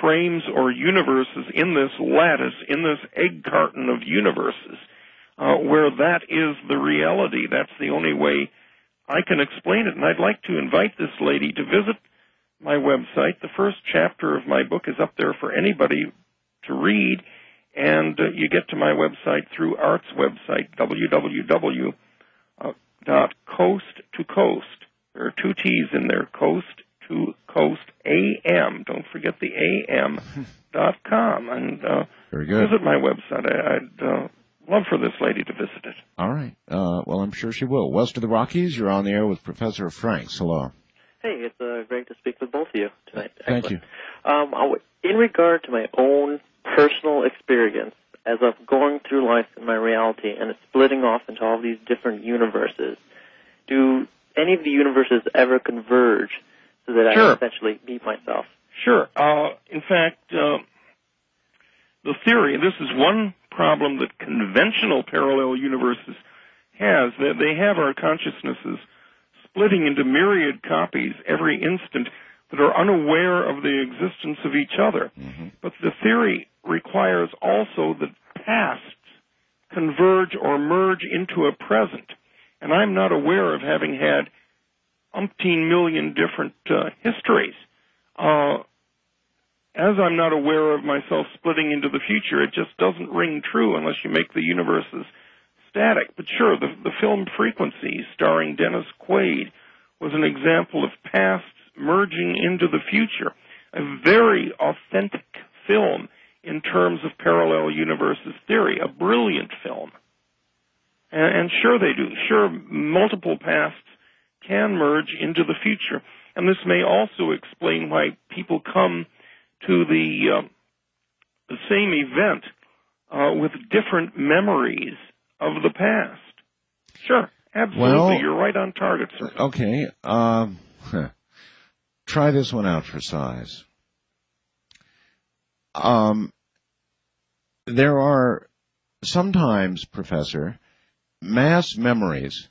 frames or universes in this lattice, in this egg carton of universes, where that is the reality. That's the only way I can explain it. And I'd like to invite this lady to visit my website. The first chapter of my book is up there for anybody to read, and you get to my website through Art's website, www.coast2coast. There are two T's in there, Coast to Coast AM. Don't forget the AM.com. And very good. Visit my website. I'd love for this lady to visit it. All right. Well, I'm sure she will. West of the Rockies, you're on the air with Professor Franks. Hello. Hey, it's great to speak with both of you tonight. Thank you. In regard to my own personal experience, as I'm going through life in my reality and it's splitting off into all these different universes, do any of the universes ever converge so that I essentially meet myself? Sure. In fact, the theory, this is one problem that conventional parallel universes has, that they have our consciousnesses splitting into myriad copies every instant that are unaware of the existence of each other. Mm-hmm. But the theory requires also that pasts converge or merge into a present. And I'm not aware of having had umpteen million different histories. As I'm not aware of myself splitting into the future, it just doesn't ring true unless you make the universes static. But sure, the film Frequencies, starring Dennis Quaid, was an example of pasts merging into the future. A very authentic film in terms of parallel universes theory, a brilliant film. And sure they do. Sure, multiple pasts can merge into the future. And this may also explain why people come to the same event with different memories of the past. Sure, absolutely. Well, you're right on target, sir. Okay. Try this one out for size. There are sometimes, Professor, mass memories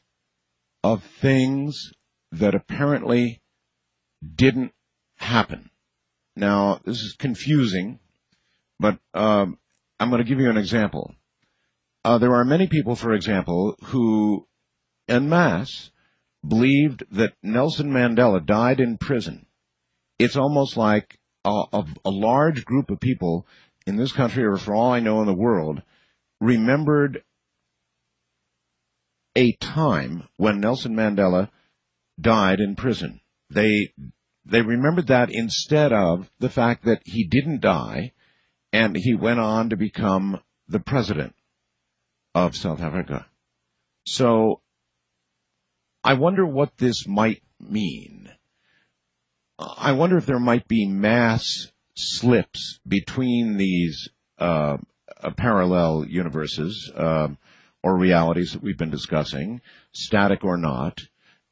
of things that apparently didn't happen. Now, this is confusing, but I'm going to give you an example. There are many people, for example, who, en masse, believed that Nelson Mandela died in prison. It's almost like a large group of people in this country, or for all I know in the world, remembered a time when Nelson Mandela died in prison. They remembered that instead of the fact that he didn't die and he went on to become the president of South Africa. So I wonder what this might mean. I wonder if there might be mass slips between these parallel universes or realities that we've been discussing, static or not,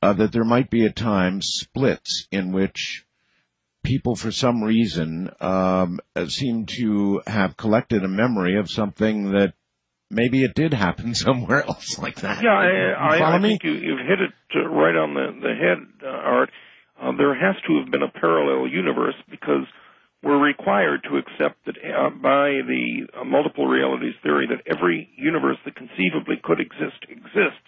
that there might be at times splits in which people, for some reason, seem to have collected a memory of something that maybe it did happen somewhere else like that. Yeah, I think you've hit it right on the head, Art. There has to have been a parallel universe, because we're required to accept that by the multiple realities theory that every universe that conceivably could exist exists.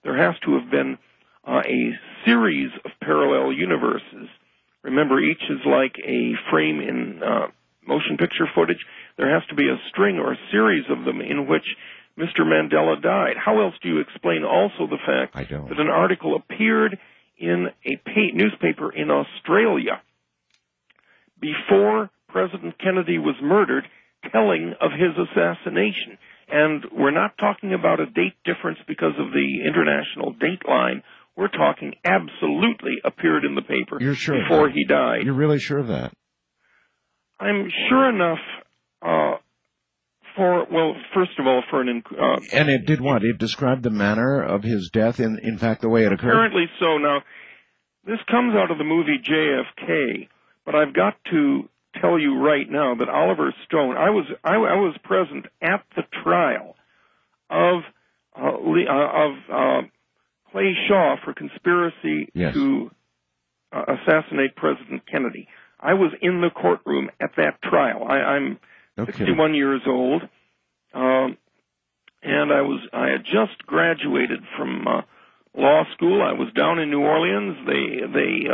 There has to have been a series of parallel universes. Remember, each is like a frame in motion picture footage. There has to be a string or a series of them in which Mr. Mandela died. How else do you explain also the fact that an article appeared in a newspaper in Australia before President Kennedy was murdered, telling of his assassination? And we're not talking about a date difference because of the international date line. We're talking absolutely appeared in the paper before he died. You're really sure of that? I'm sure enough first of all, for an... and it did what? It described the manner of his death, in fact, the way it occurred? Apparently so. Now, this comes out of the movie JFK, but I've got to tell you right now that Oliver Stone, I was present at the trial of Clay Shaw for conspiracy to assassinate President Kennedy. I was in the courtroom at that trial. I'm 61 years old, and I had just graduated from law school. I was down in New Orleans. They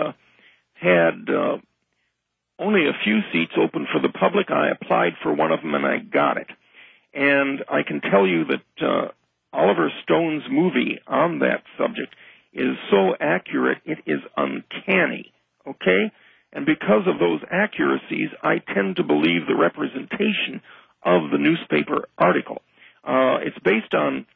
had only a few seats open for the public. I applied for one of them, and I got it. And I can tell you that Oliver Stone's movie on that subject is so accurate, it is uncanny, okay? And because of those accuracies, I tend to believe the representation of the newspaper article. It's based on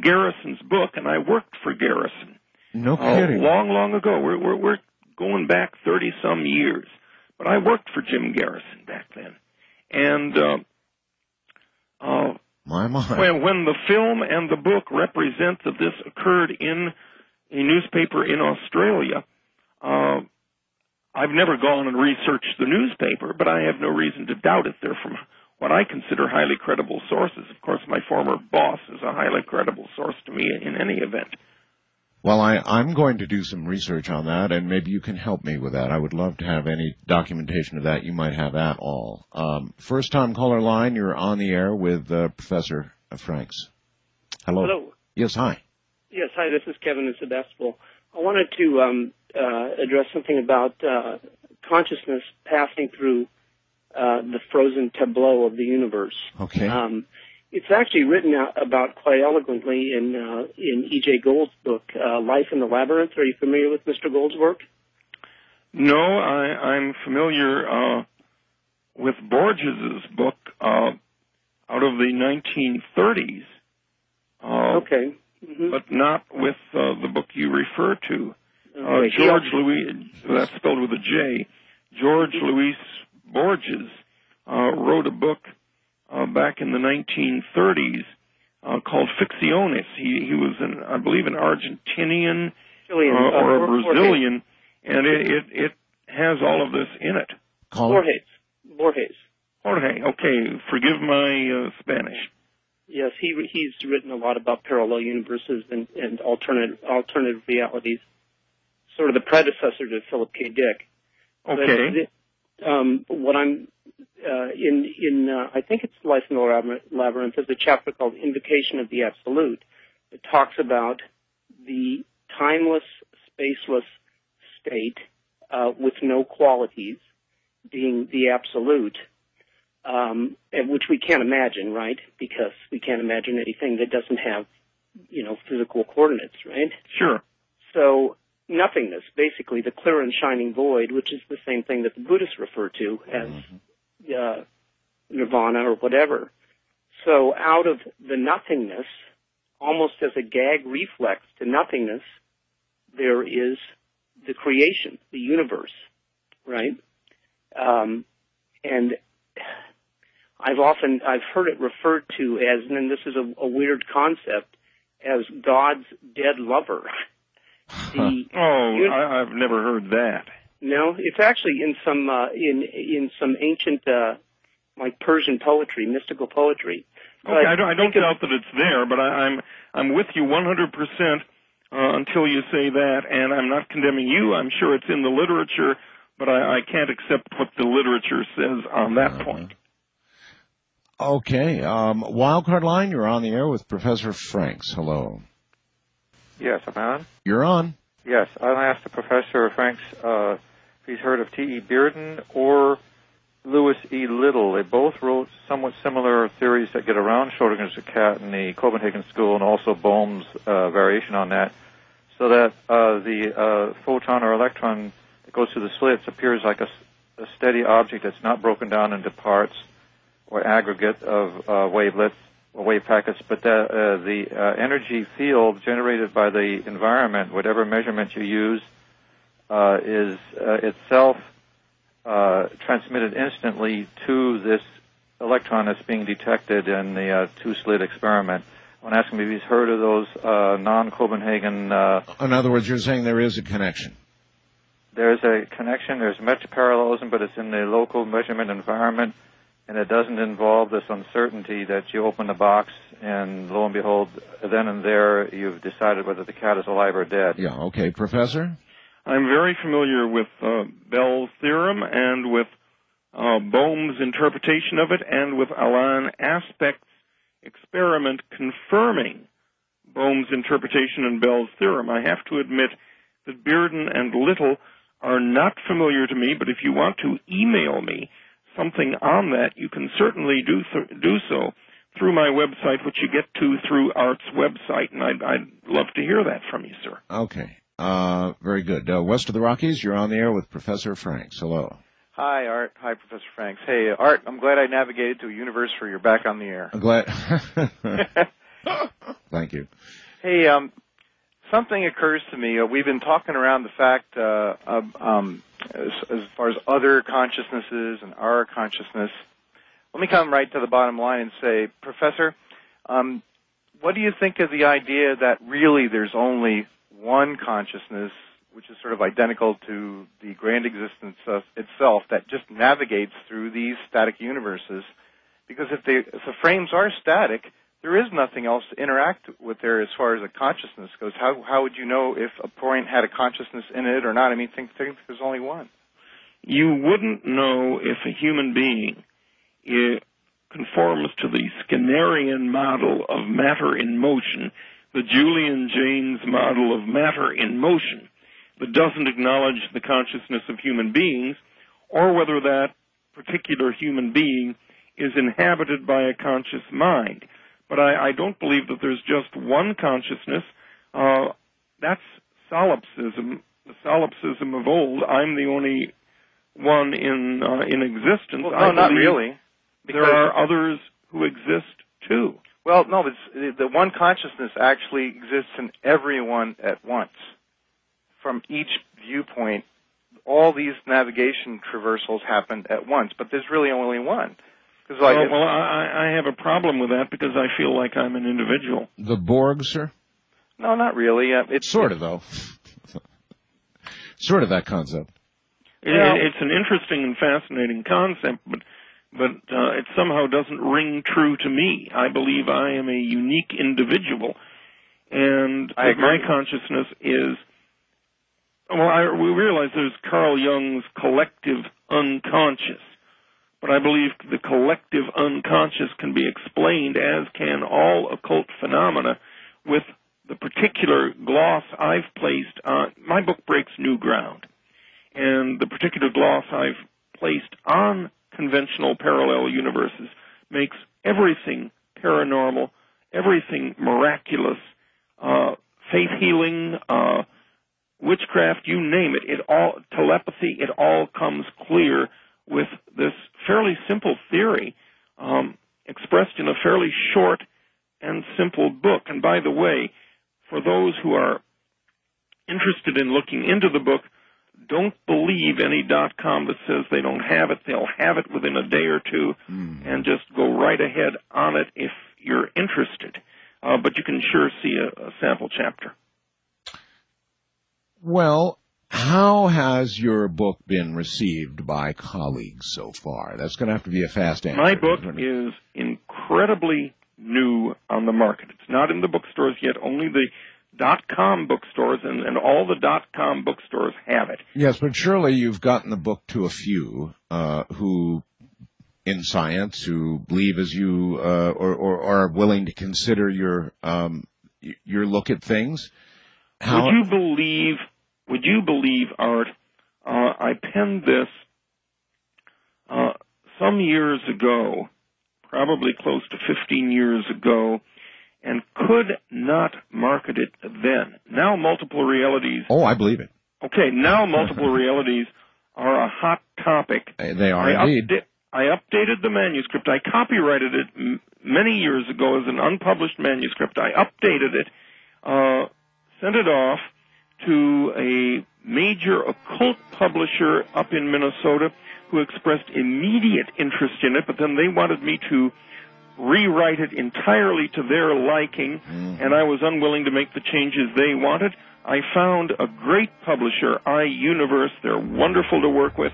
Garrison's book, and I worked for Garrison. No kidding. Long ago. We're going back 30-some years. But I worked for Jim Garrison back then. And when the film and the book represent that this occurred in a newspaper in Australia, I've never gone and researched the newspaper, but I have no reason to doubt it. They're from what I consider highly credible sources. Of course, my former boss is a highly credible source to me in any event. Well, I'm going to do some research on that, and maybe you can help me with that. I would love to have any documentation of that you might have at all. First-time caller line, you're on the air with Professor Franks. Hello. Hello. Yes, hi. Yes, hi, this is Kevin in Sebastopol. I wanted to address something about consciousness passing through the frozen tableau of the universe. Okay. It's actually written about quite eloquently in E.J. Gould's book, Life in the Labyrinth. Are you familiar with Mr. Gould's work? No, I'm familiar with Borges's book out of the 1930s. Okay. Mm-hmm. But not with the book you refer to. Okay. George Louis, that's spelled with a J. George Luis Borges wrote a book back in the 1930s called Ficciones. He was, I believe, an Argentinian or a Brazilian, and it has all of this in it. Borges. Jorge, okay. Forgive my Spanish. Yes, he's written a lot about parallel universes and alternative realities. Sort of the predecessor to Philip K. Dick. Okay. What I'm I think it's Life in the Labyrinth. There's a chapter called Invocation of the Absolute. It talks about the timeless, spaceless state with no qualities being the absolute, which we can't imagine, right? Because we can't imagine anything that doesn't have, physical coordinates, right? Sure. So nothingness, basically the clear and shining void, which is the same thing that the Buddhists refer to as nirvana or whatever. So out of the nothingness, almost as a gag reflex to nothingness, there is the creation, the universe, right? And I've heard it referred to as, and this is a weird concept, as God's dead lover. I've never heard that. No, it's actually in some in some ancient like Persian poetry, mystical poetry. Okay, I don't doubt that it's there, but I'm with you 100% until you say that, and I'm not condemning you. I'm sure it's in the literature, but I can't accept what the literature says on that point. Okay. Wildcard line, you're on the air with Professor Franks. Hello. Yes, am I on? You're on. Yes, I'll ask the Professor Franks if he's heard of T.E. Bearden or Louis E. Little. They both wrote somewhat similar theories that get around Schrodinger's cat in the Copenhagen School, and also Bohm's variation on that, so that the photon or electron that goes through the slits appears like a steady object that's not broken down into parts or aggregate of wavelets or wave packets, but the energy field generated by the environment, whatever measurement you use, is itself transmitted instantly to this electron that's being detected in the two-slit experiment. I want to ask him if he's heard of those non-Copenhagen... In other words, you're saying there is a connection. There's a connection. There's much parallelism, but it's in the local measurement environment, and it doesn't involve this uncertainty that you open the box and, lo and behold, then and there you've decided whether the cat is alive or dead. Yeah, okay. Professor? I'm very familiar with Bell's theorem and with Bohm's interpretation of it, and with Alain Aspect's experiment confirming Bohm's interpretation and Bell's theorem. I have to admit that Bearden and Little are not familiar to me, but if you want to email me something on that, you can certainly do so through my website, which you get to through Art's website, and I'd love to hear that from you, sir. Okay. Very good. West of the Rockies, you're on the air with Professor Franks. Hello. Hi, Art. Hi, Professor Franks. Hey, Art, I'm glad I navigated to a universe where you're back on the air. I'm glad. Thank you. Hey, something occurs to me. We've been talking around the fact as far as other consciousnesses and our consciousness. Let me come right to the bottom line and say, Professor, what do you think of the idea that really there's only one consciousness, which is sort of identical to the grand existence itself, that just navigates through these static universes? Because if the frames are static, there is nothing else to interact with there as far as a consciousness goes. How would you know if a point had a consciousness in it or not? I mean, think there's only one. You wouldn't know if a human being conforms to the Skinnerian model of matter in motion, the Julian-Jaynes model of matter in motion, that doesn't acknowledge the consciousness of human beings, or whether that particular human being is inhabited by a conscious mind. But I don't believe that there's just one consciousness. That's solipsism, the solipsism of old. I'm the only one in existence. Well, no, not really. There are others who exist too. Well, no, but the one consciousness actually exists in everyone at once. From each viewpoint, all these navigation traversals happen at once, but there's really only one. I have a problem with that because I feel like I'm an individual. The Borg, sir? No, not really. It's sort of, though. Sort of that concept. It's an interesting and fascinating concept, but it somehow doesn't ring true to me. I believe I am a unique individual, and my consciousness is... Well, we realize there's Carl Jung's collective unconscious, but I believe the collective unconscious can be explained, as can all occult phenomena, with the particular gloss I've placed on... My book breaks new ground, and the particular gloss I've placed on conventional parallel universes makes everything paranormal, everything miraculous, faith healing, witchcraft, you name it, telepathy, it all comes clear with this fairly simple theory expressed in a fairly short and simple book. And by the way, for those who are interested in looking into the book, don't believe any .com that says they don't have it. They'll have it within a day or two, and just go right ahead on it if you're interested. But you can sure see a sample chapter. Well, how has your book been received by colleagues so far? That's going to have to be a fast answer. My book is incredibly new on the market. It's not in the bookstores yet. Only the .com bookstores, and all the .com bookstores have it. Yes, but surely you've gotten the book to a few who, in science, who believe as you, or are willing to consider your look at things. Would you believe, Art? I penned this some years ago, probably close to 15 years ago, and could not market it then. Now multiple realities... Oh, I believe it. Okay, now multiple realities are a hot topic. They are indeed. I updated the manuscript. I copyrighted it many years ago as an unpublished manuscript. I updated it, sent it off to a major occult publisher up in Minnesota who expressed immediate interest in it, but then they wanted me to rewrite it entirely to their liking, and I was unwilling to make the changes they wanted. I found a great publisher, iUniverse. They're wonderful to work with.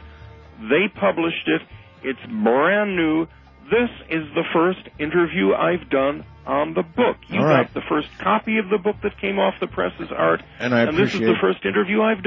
They published it. It's brand new. This is the first interview I've done on the book. You got the first copy of the book that came off the press's, Art, and this is the first interview I've done.